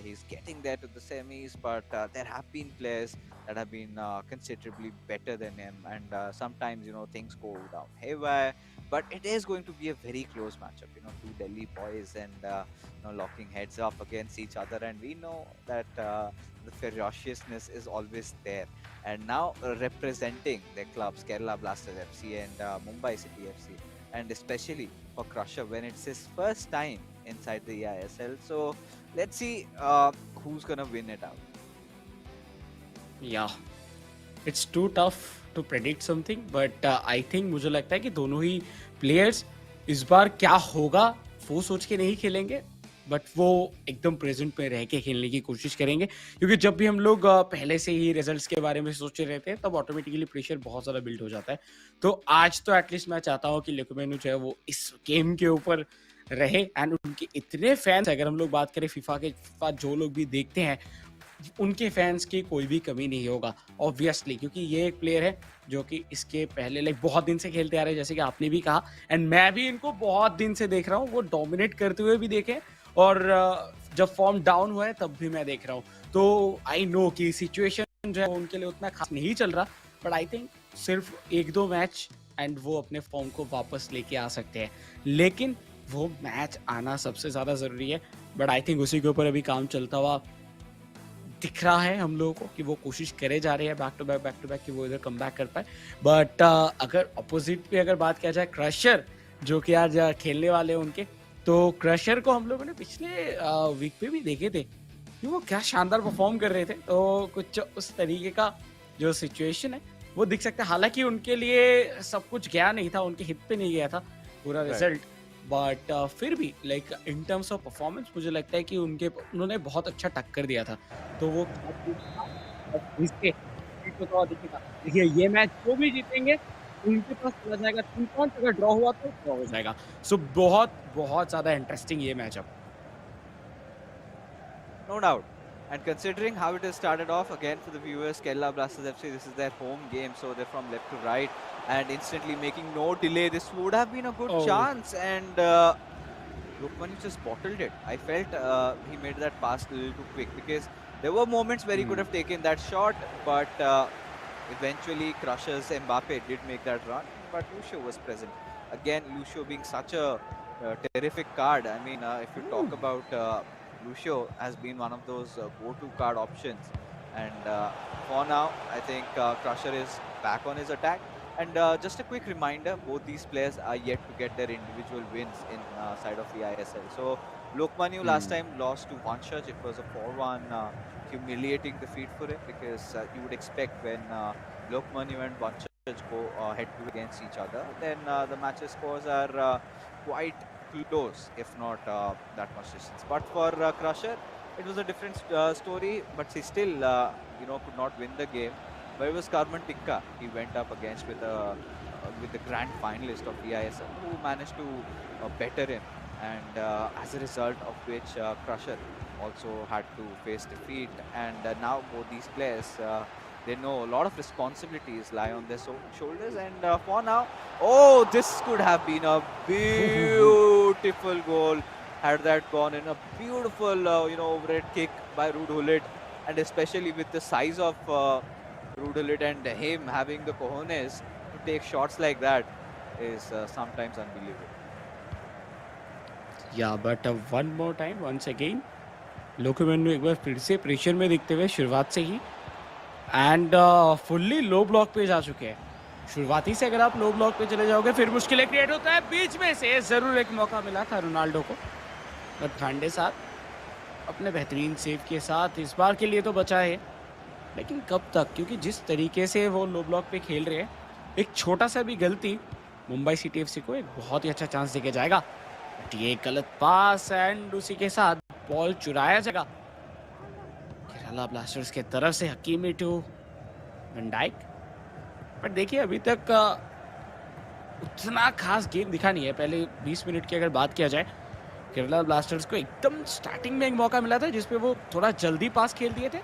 He's getting there to the semis, but there have been players that have been considerably better than him, and sometimes things go down haywire. But it is going to be a very close matchup. Two Delhi boys, and locking heads up against each other, and we know that the ferociousness is always there. And now representing their clubs, Kerala Blasters FC and Mumbai City FC, and especially for Crusher when it's his first time inside the eISL. So let's see who's gonna win it out. या it's too tough to predict something, but I think मुझे लगता है कि दोनों ही players इस बार क्या होगा वो सोच के नहीं खेलेंगे, बट वो एकदम प्रेजेंट में रह के खेलने की कोशिश करेंगे, क्योंकि जब भी हम लोग पहले से ही रिजल्ट्स के बारे में सोचे रहते हैं तब ऑटोमेटिकली प्रेशर बहुत ज़्यादा बिल्ड हो जाता है। तो आज तो एटलीस्ट मैं चाहता हूँ कि लोकोमेनु जो है वो इस गेम के ऊपर रहे एंड उनके इतने फैंस, अगर हम लोग बात करें फीफा जो लोग भी देखते हैं उनके फैंस की कोई भी कमी नहीं होगा ऑब्वियसली, क्योंकि ये एक प्लेयर है जो कि इसके पहले लाइक बहुत दिन से खेलते आ रहे हैं, जैसे कि आपने भी कहा, एंड मैं भी इनको बहुत दिन से देख रहा हूँ। वो डोमिनेट करते हुए भी देखे और जब फॉर्म डाउन हुआ है तब भी मैं देख रहा हूँ। तो आई नो कि सिचुएशन जो है उनके लिए उतना खास नहीं चल रहा, बट आई थिंक सिर्फ 1-2 मैच एंड वो अपने फॉर्म को वापस लेके आ सकते हैं, लेकिन वो मैच आना सबसे ज़्यादा ज़रूरी है। बट आई थिंक उसी के ऊपर अभी काम चलता हुआ दिख रहा है हम लोगों को कि वो कोशिश करे जा रहे हैं बैक टू बैक कि वो इधर कम बैक कर पाए। बट अगर अपोजिट पे अगर बात किया जाए क्रशर जो कि आज खेलने वाले हैं उनके, तो क्रशर को हम लोगों ने पिछले वीक पे भी देखे थे कि वो क्या शानदार परफॉर्म कर रहे थे। तो कुछ उस तरीके का जो सिचुएशन है वो दिख सकता है। हालांकि उनके लिए सब कुछ गया नहीं था, उनके हित पे नहीं गया था पूरा रिजल्ट, बट फिर भी like in terms of performance मुझे लगता है कि उन्होंने बहुत अच्छा टक्कर दिया था। तो वो देखिए ये मैच वो भी जीतेंगे उनके पास चला जाएगा 3 पॉइंट, अगर ड्रॉ हुआ तो ड्रॉ हो जाएगा। सो बहुत, बहुत ज़्यादा इंटरेस्टिंग ये matchup. No doubt. And considering how it has started off, again for the viewers, Kerala Blasters FC, this is their home game, so they're from left to right, and instantly making no delay. This would have been a good oh! chance, and Lokman just bottled it. I felt he made that pass a little too quick because there were moments where he could hmm, have taken that shot, but eventually Crushers Mbappe did make that run, but Lucio was present. Again, Lucio being such a terrific card. I mean, if you talk about Lucio has been one of those go-to card options. And for now, I think Crusher is back on his attack. And just a quick reminder, both these players are yet to get their individual wins in side of the eISL. So Lokmanu last hmm. time lost to Vanshaj. It was a 4-1 humiliating defeat for him because you would expect when Lokmanu and Vanshaj go head-to-head against each other, then the matches scores are quite close, if not that much distance. But for Crusher, it was a different story, but he still, could not win the game. But it was Karman Tikka he went up against with the grand finalist of eISL, who managed to better him, and as a result of which Crusher also had to face defeat. And now both these players, they know a lot of responsibilities lie on their shoulders. And for now, oh, this could have been a beautiful goal had that gone in. A beautiful, overhead kick by Ruud, and especially with the size of Ruud and him having the cojones to take shots like that is sometimes unbelievable. या but one more time once again लोकमैन एक बार फिर से pressure में दिखते हुए शुरुआत से ही एंड फुल्ली लो ब्लॉक पे जा चुके हैं। शुरुआती से अगर आप लो ब्लॉक पे चले जाओगे फिर मुश्किलें क्रिएट होता है। बीच में से ज़रूर एक मौका मिला था रोनाल्डो को, बट खांडे साथ अपने बेहतरीन सेव के साथ इस बार के लिए तो बचा है, लेकिन कब तक? क्योंकि जिस तरीके से वो लो ब्लॉक पे खेल रहे हैं, एक छोटा सा भी गलती मुंबई सिटी एफसी को एक बहुत ही अच्छा चांस देके जाएगा। बट ये गलत पास एंड उसी के साथ बॉल चुराया जाएगा केरला ब्लास्टर्स के तरफ से Hakimi to van Dijk. But देखिए अभी तक उतना खास गेम दिखा नहीं है। पहले 20 मिनट की अगर बात किया जाए, केरला ब्लास्टर्स को एकदम स्टार्टिंग में एक मौका मिला था जिसपे वो थोड़ा जल्दी पास खेल दिए थे,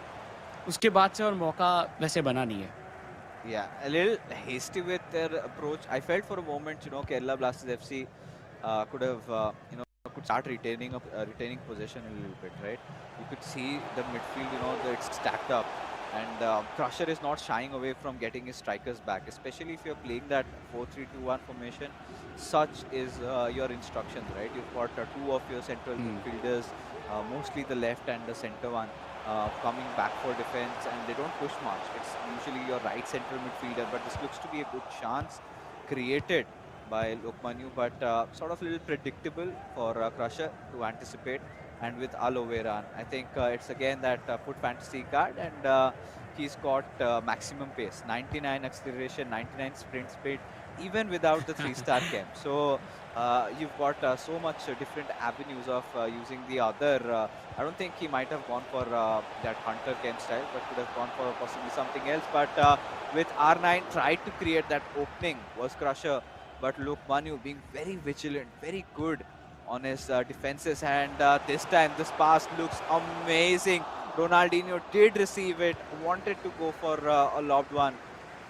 उसके बाद से और मौका वैसे बना नहीं है। Yeah, a little hasty with their approach. I felt for a moment, Kerala Blasters FC could have, could start retaining possession a little bit, right? You could see the midfield, it's stacked up, and Crusher is not shying away from getting his strikers back, especially if you're playing that 4-3-2-1 formation. Such is your instructions, right? You've got two of your central Hmm. midfielders, mostly the left and the center one, coming back for defense, and they don't push much. It's usually your right central midfielder, but this looks to be a good chance created by Lokmanu, but sort of a little predictable for Crusher to anticipate. And with Aloe I think it's again that foot fantasy card, and he's got maximum pace, 99 acceleration, 99 sprint speed, even without the 3-star camp. So you've got so much different avenues of using the other. I don't think he might have gone for that Hunter camp style, but could have gone for possibly something else. But with R9, tried to create that opening was Crusher, but Lokmanu being very vigilant, very good on his defenses, and this time this pass looks amazing. Ronaldinho did receive it, wanted to go for a lobbed one,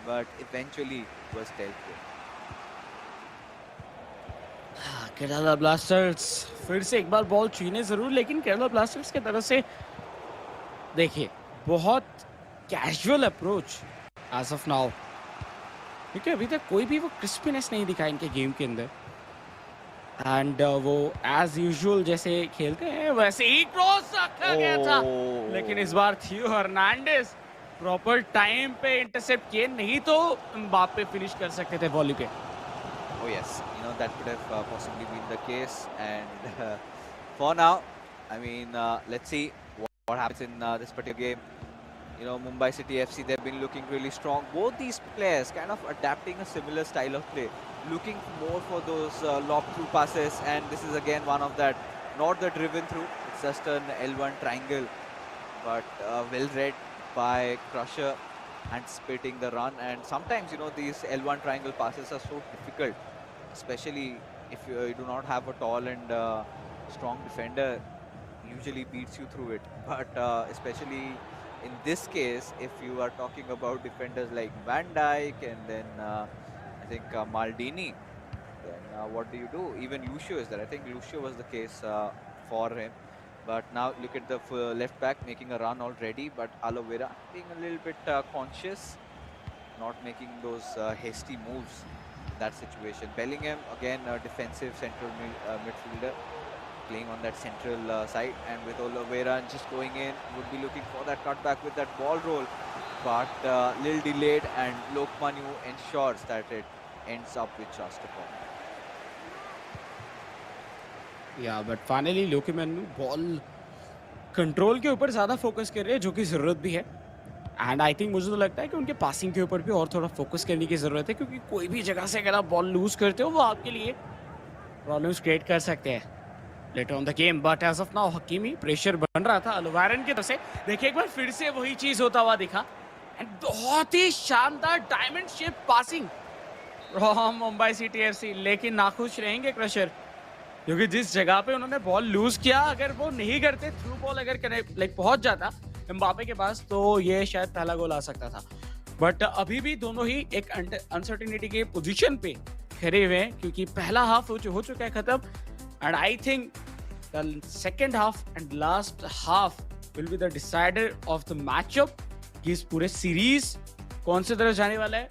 but eventually was dealt with. Kerala blasters फिर से एक बार ball छीने जरूर, लेकिन Kerala blasters की तरफ से देखिए बहुत casual approach as of now, क्योंकि अभी तक कोई भी वो क्रिस्पीनेस नहीं दिखा इनके गेम के अंदर। एंड वो एज यूजुअल जैसे खेलते हैं वैसे ही क्रॉस रखा गया था, लेकिन इस बार थियो हर्नांडेज प्रॉपर टाइम पे इंटरसेप्ट किए, नहीं तो एम्बाप्पे फिनिश कर सकते थे वॉली पे। Oh yes, that could have possibly been the case. And for now, I mean, let's see what happens in this particular game. Mumbai City FC, they've been looking really strong. Both these players kind of adapting a similar style of play, looking more for those lob-through passes. And this is again one of that, not the driven through. It's just an L1 triangle, but well read by Crusher. anticipating the run. And sometimes, these L1 triangle passes are so difficult, especially if you do not have a tall and strong defender usually beats you through it. But especially in this case, if you are talking about defenders like Van Dijk and then I think Maldini, then what do you do? Even Lucio is there. I think Lucio was the case for him. But now look at the left back making a run already, but Aloe being a little bit conscious, not making those hasty moves in that situation. Bellingham, again, a defensive central midfielder, playing on that central side, and with Oliveira just going in, would be looking for that cutback with that ball roll, but little delayed, and Lokmanu ensures that it ends up with just a corner. या but finally लोकेमैन ball control के ऊपर ज़्यादा focus कर रहे हैं, जो कि ज़रूरत भी है. एंड आई थिंक मुझे तो लगता है कि उनके पासिंग के ऊपर भी और थोड़ा फोकस करने की ज़रूरत है, क्योंकि कोई भी जगह से अगर आप बॉल लूज करते हो वो आपके लिए प्रॉब्लम्स क्रिएट कर सकते हैं later on the game. But as of now Hakimi pressure बन रहा था अलोवारन की तरफ से. देखिए एक बार फिर से वही चीज़ होता हुआ दिखा, एंड बहुत ही शानदार diamond shape passing from Mumbai City FC. लेकिन नाखुश रहेंगे क्रशर, क्योंकि जिस जगह पे उन्होंने बॉल लूज किया, अगर वो नहीं करते, थ्रू बॉल अगर कनेक्ट पहुंच जाता एम्बापे के पास, तो ये शायद पहला गोल आ सकता था. बट अभी भी दोनों ही एक अनसर्टेनिटी के पोजीशन पे खड़े हुए हैं, क्योंकि पहला हाफ हो चुका है खत्म. And I think the second half and last half will be the decider of the matchup कि इस पूरे सीरीज कौन से तरफ जाने वाला है,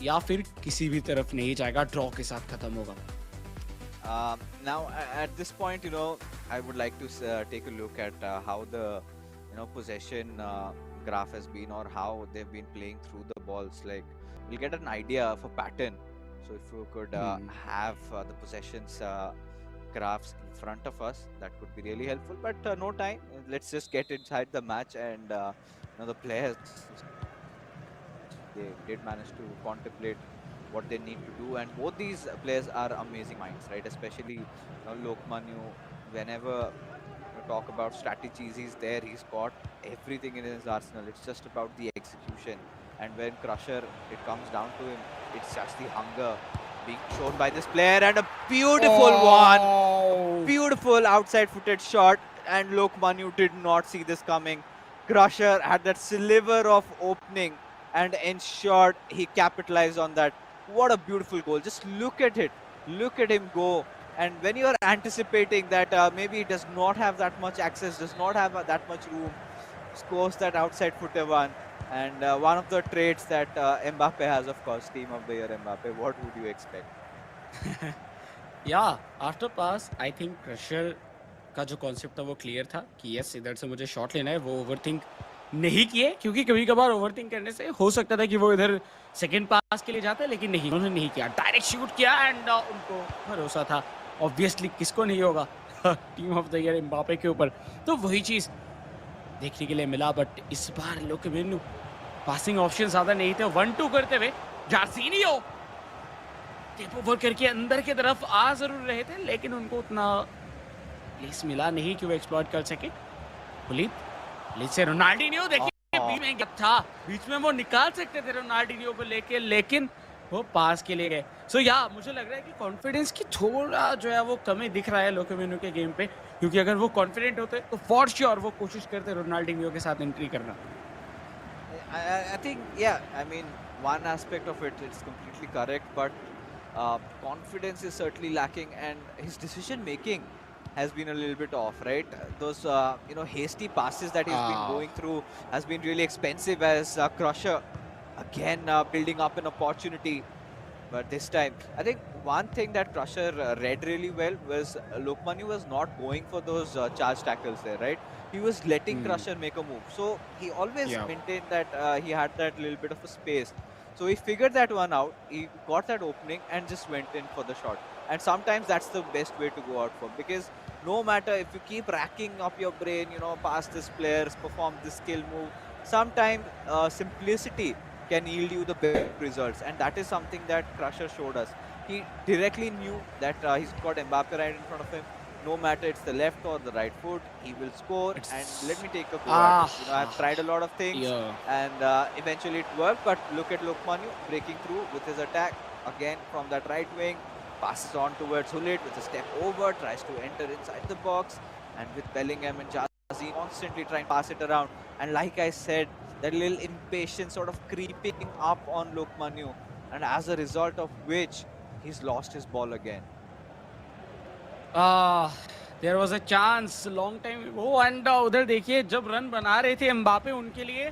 या फिर किसी भी तरफ नहीं जाएगा, ड्रॉ के साथ खत्म होगा. Now, at this point, I would like to take a look at how the, possession graph has been, or how they've been playing through the balls. Like, we'll get an idea of a pattern. So, if you could have the possessions graphs in front of us, that could be really helpful. But no time. Let's just get inside the match, and the players, they did manage to contemplate what they need to do, and both these players are amazing minds, right? Especially Lokmanu, whenever you talk about strategies, he's there, he's got everything in his arsenal. It's just about the execution, and when Crusher, it comes down to him, it's just the hunger being shown by this player, and a beautiful one, beautiful outside footed shot, and Lokmanu did not see this coming. Crusher had that sliver of opening and ensured he capitalized on that. What a beautiful goal. Just look at it. Look at him go. And when you are anticipating that maybe he does not have that much access, does not have that much room, scores that outside footer one. And one of the traits that Mbappe has, of course, team of the year Mbappe. What would you expect? Yeah, after pass, I think Crusher का जो concept था वो clear था कि yes, इधर से मुझे shot लेना है. वो ओवरथिंक नहीं किए, क्योंकि कभी कभार ओवरथिंक करने से हो सकता था कि वो इधर सेकंड पास के लिए जाते, लेकिन नहीं, उन्होंने नहीं किया, डायरेक्ट शूट किया. एंड उनको भरोसा था, ऑब्वियसली किसको नहीं होगा team of the year Mbappe के ऊपर. तो वही चीज़ देखने के लिए मिला. बट इस बार लोकेमेनु पासिंग ऑप्शन ज़्यादा नहीं थे. 1-2 करते हुए जार्सिनियो टेप ओवर करके अंदर की तरफ आ जरूर रहे थे, लेकिन उनको उतना प्लेस मिला नहीं कि वो एक्सप्लॉइट कर सके. पुलित से रोनाल्डिनियो, देखिए बीच में गैप था, बीच में वो निकाल सकते थे रोनाल्डिनियो को लेके, लेकिन वो पास के लिए गए. सो या मुझे लग रहा है कि कॉन्फिडेंस की थोड़ा जो है वो कमी दिख रहा है लोकेमेनु के गेम पे, क्योंकि अगर वो कॉन्फिडेंट होते तो फॉर श्योर वो कोशिश करते रोनाल्डिनियो के साथ एंट्री करना. I think, yeah, I mean, one aspect of it, it's completely correct, but confidence is certainly lacking, and his decision making has been a little bit off, right? Those, hasty passes that he's been going through has been really expensive, as Crusher, again, building up an opportunity. But this time, I think one thing that Crusher read really well was Lokmanu was not going for those charge tackles there, right? He was letting Crusher make a move. So he always maintained that he had that little bit of a space. So he figured that one out. He got that opening and just went in for the shot. And sometimes that's the best way to go out for, because no matter if you keep racking up your brain, pass this player, perform this skill move, sometimes simplicity can yield you the best results, and that is something that Crusher showed us. He directly knew that he's got Mbappe right in front of him. No matter it's the left or the right foot, he will score. And let It's me take a go at it. ah I've tried a lot of things, yeah. and eventually it worked. But look at Lokmanu breaking through with his attack again from that right wing, passes on towards Hullit with a step over, tries to enter inside the box, and with Bellingham and Jazzy constantly trying to pass it around. And like I said, that little impatience sort of creeping up on Lokmanu, and as a result of which he's lost his ball again. Ah, there was a chance long time वो and उधर देखिए जब run बना रहे थे Mbappe उनके लिए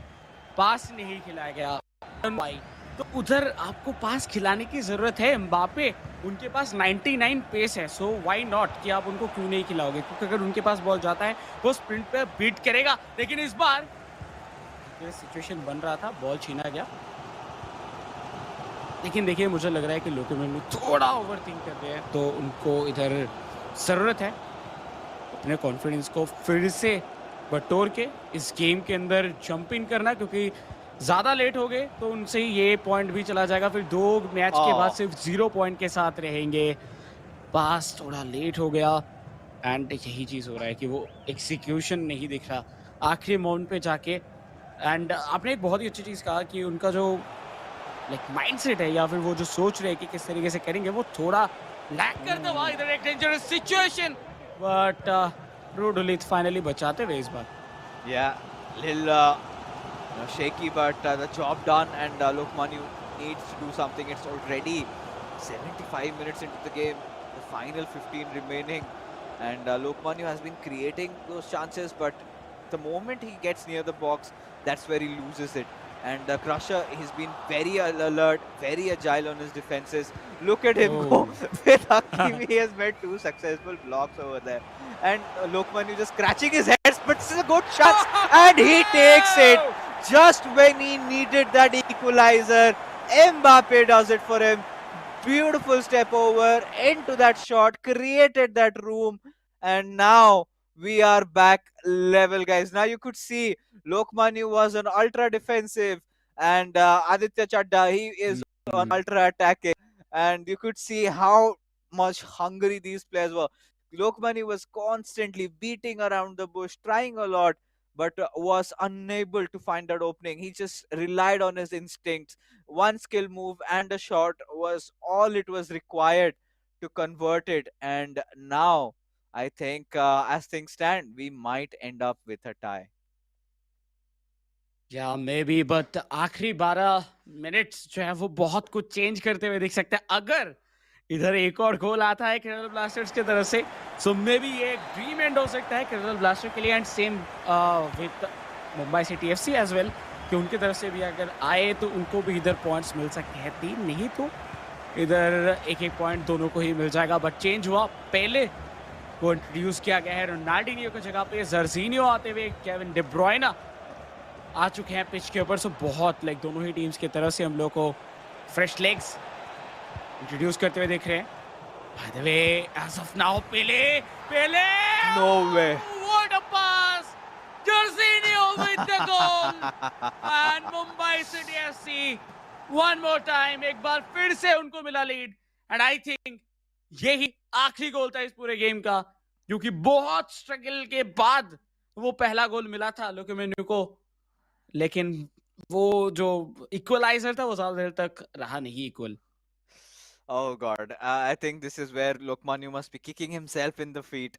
पास नहीं खिलाया गया भाई तो उधर आपको पास खिलाने की जरूरत है एम्बापे उनके पास 99 पेस है सो व्हाई नॉट कि आप उनको क्यों नहीं खिलाओगे क्योंकि अगर उनके पास बॉल जाता है वो स्प्रिंट पे बीट करेगा लेकिन इस बार सिचुएशन बन रहा था बॉल छीना गया लेकिन देखिए मुझे लग रहा है कि लोकेमैन थोड़ा ओवर थिंक कर रहे हैं तो उनको इधर ज़रूरत है अपने कॉन्फिडेंस को फिर से बटोर के इस गेम के अंदर जंप इन करना क्योंकि ज़्यादा लेट हो गए तो उनसे ये पॉइंट भी चला जाएगा फिर 2 मैच के बाद Oh, सिर्फ 0 पॉइंट के साथ रहेंगे पास थोड़ा लेट हो गया एंड यही चीज़ हो रहा है कि वो एग्जीक्यूशन नहीं दिख रहा आखिरी मोमेंट पे जाके एंड आपने एक बहुत ही अच्छी चीज़ कहा कि उनका जो लाइक माइंडसेट है या फिर वो जो सोच रहे हैं कि किस तरीके से करेंगे वो थोड़ा लैग करता हुआ इधर एक डेंजरस सिचुएशन बट रूडुलित फाइनली बचाते हुए इस बार yeah, little shaky, but the job done, and Lokmanu needs to do something. It's already 75 minutes into the game, the final 15 remaining, and Lokmanu has been creating those chances, but the moment he gets near the box, that's where he loses it. And Crusher, he's been very alert, very agile on his defenses. Look at him go oh with Hakimi. He has made 2 successful blocks over there. And Lokmanu just scratching his head, but this is a good chance. And he takes it just when he needed that equalizer. Mbappe does it for him. Beautiful step over into that shot, created that room, and now we are back level, guys. Now you could see Lokmanu was an ultra defensive, and Aditya Chadda, he is on ultra attacking, and you could see how much hungry these players were. Lokmanu was constantly beating around the bush, trying a lot, but was unable to find that opening. He just relied on his instincts. One skill move and a shot was all it was required to convert it. And now, I think, as things stand, we might end up with a tie. या may be but आखिरी 12 minutes जो है वो बहुत कुछ change करते हुए दिख सकते हैं अगर इधर एक और गोल आता है केरल ब्लास्टर्स की तरफ से सो मे बी ये एक ड्रीम एंड हो सकता है केरल ब्लास्टर के लिए and same with Mumbai City FC as well कि उनकी तरफ से भी अगर आए तो उनको भी इधर पॉइंट्स मिल सकते हैं 3 नहीं तो इधर एक एक पॉइंट दोनों को ही मिल जाएगा बट चेंज हुआ पहले को इंट्रोड्यूस किया गया है रोनाल्डिनियो की जगह पे जर्जिनियो आते हुए केविन डी ब्रुयना आ चुके हैं पिच के ऊपर सो बहुत लाइक दोनों ही टीम्स की तरफ से हम लोग को फ्रेश लेग्स इंट्रोड्यूस करते हुए देख रहे हैं by the way as of now Pele Pele No way. What a pass Jorginho with the goal and Mumbai City FC one more time एक बार फिर से उनको मिला लीड एंड आई थिंक यही आखिरी गोल था इस पूरे गेम का क्योंकि बहुत स्ट्रगल के बाद वो पहला गोल मिला था लोकेमेन्यू को लेकिन वो जो इक्वलाइजर था वो ज्यादा देर तक रहा नहीं equal Oh God, I think this is where Lokmanu must be kicking himself in the feet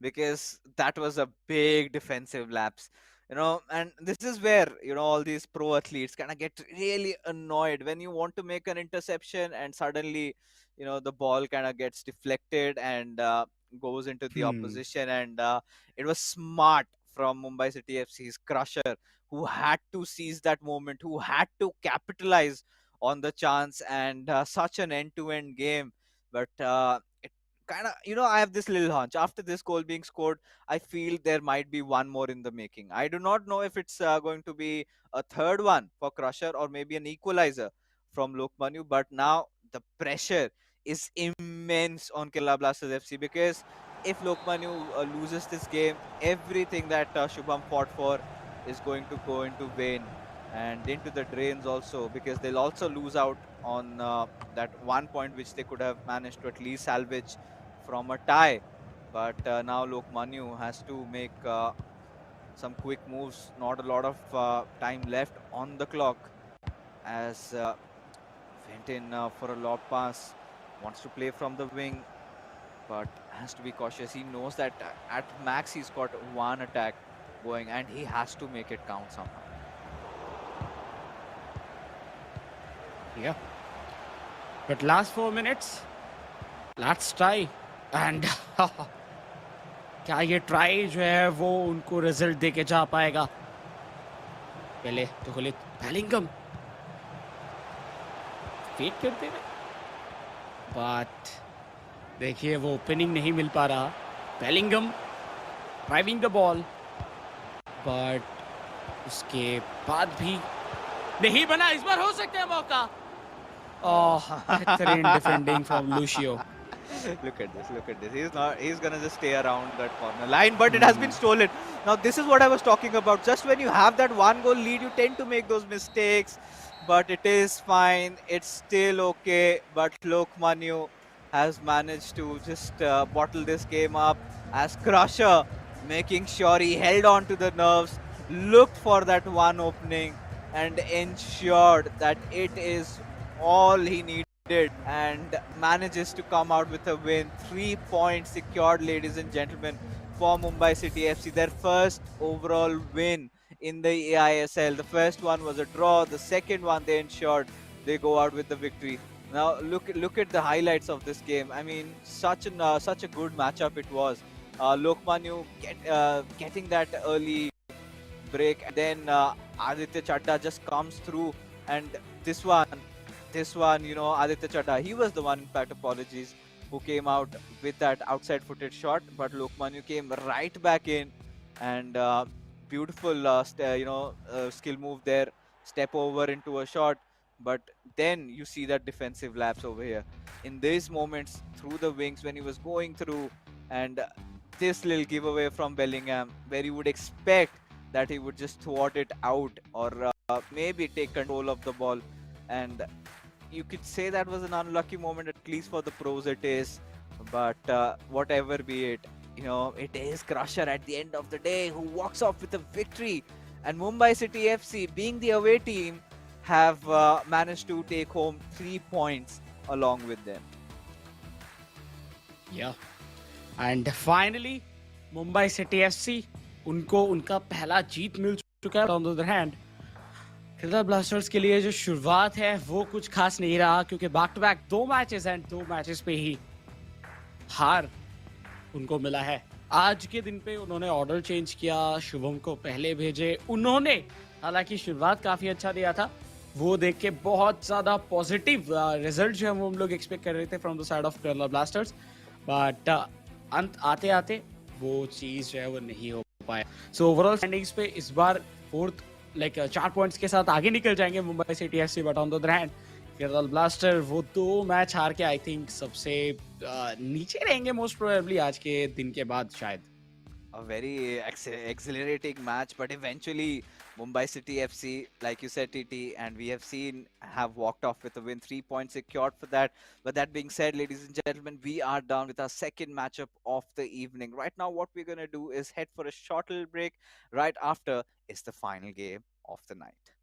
because that was a big defensive lapse. And this is where, all these pro athletes kind of get really annoyed when you want to make an interception and suddenly, the ball kind of gets deflected and goes into the Hmm. opposition. And it was smart from Mumbai City FC's Crusher who had to seize that moment, who had to capitalize on the chance, and such an end-to-end game. But it kind of, I have this little hunch. After this goal being scored, I feel there might be one more in the making. I do not know if it's going to be a third one for Crusher or maybe an equalizer from Lokmanu. But now the pressure is immense on Kerala Blasters FC because if Lokmanu loses this game, everything that Shubham fought for is going to go into vain and into the drains also because they'll also lose out on that 1 point which they could have managed to at least salvage from a tie. But now Lokmanu has to make some quick moves. Not a lot of time left on the clock as went in for a lob pass. Wants to play from the wing, but has to be cautious. He knows that at max he's got one attack going, and he has to make it count somehow. Yeah. But last 4 minutes, let's try. And क्या ये try जो है वो उनको result देके जा पाएगा? पहले तो खोले बेलिंगम फेक करते रहे, बट देखिए वो ओपनिंग नहीं मिल पा रहा. Bellingham driving the ball, but उसके बाद भी नहीं बना. इस बार हो सकता है मौका. ओह, बेहतरीन defending from Lucio. Look at this, look at this. He's gonna just stay around that corner line, but it has been stolen. Now, this is what I was talking about. Just when you have that one goal lead, you tend to make those mistakes, but it is fine. It's still okay. But Lokmanu has managed to just bottle this game up as Crusher, making sure he held on to the nerves, looked for that one opening, and ensured that it is all he needed and manages to come out with a win. 3 points secured, ladies and gentlemen, for Mumbai City FC. Their first overall win in the eISL. The first one was a draw. The second one they ensured they go out with the victory. Now look at the highlights of this game. I mean, such a good matchup it was. Lokmanu getting that early break, and then Aditya Chadda just comes through, and this one Aditya Chadda, he was the one, in fact, apologies, who came out with that outside footed shot, but Lokmanu came right back in, and beautiful, skill move there, step over into a shot, but then you see that defensive lapse over here. In these moments, through the wings, when he was going through, and this little giveaway from Bellingham, where you would expect that he would just thwart it out or maybe take control of the ball, and you could say that was an unlucky moment, at least for the pros it is. But whatever be it, it is Crusher at the end of the day who walks off with a victory. And Mumbai City FC, being the away team, have managed to take home 3 points along with them. Yeah. And finally, Mumbai City FC, उनको उनका पहला जीत मिल चुका है. On the other hand, Kerala blasters के लिए जो शुरुआत है वो कुछ खास नहीं रहा, क्योंकि back to back 2 matches and 2 matches पे ही हार उनको मिला है. आज के दिन पे उन्होंने ऑर्डर चेंज किया, शुभम को पहले भेजे. उन्होंने हालांकि शुरुआत काफी अच्छा दिया था, वो देख के बहुत ज्यादा पॉजिटिव रिजल्ट जो है वो हम लोग एक्सपेक्ट कर रहे थे from the side of Kerala blasters, but अंत आते आते वो चीज जो है वो नहीं हो पाया. सो ओवरऑल स्टैंडिंग्स पे इस बार फोर्थ 4 पॉइंट्स के साथ आगे निकल जाएंगे Mumbai City FC, but on the other hand Kerala blaster वो 2 मैच हार के आई थिंक सबसे नीचे रहेंगे मोस्ट प्रोबेबली आज के दिन के बाद शायद. A very exhilarating match, but eventually Mumbai City FC, like you said, TT, and we have seen, have walked off with a win. 3 points secured for that. But that being said, ladies and gentlemen, we are down with our second matchup of the evening. Right now, what we're going to do is head for a short little break. Right after is the final game of the night.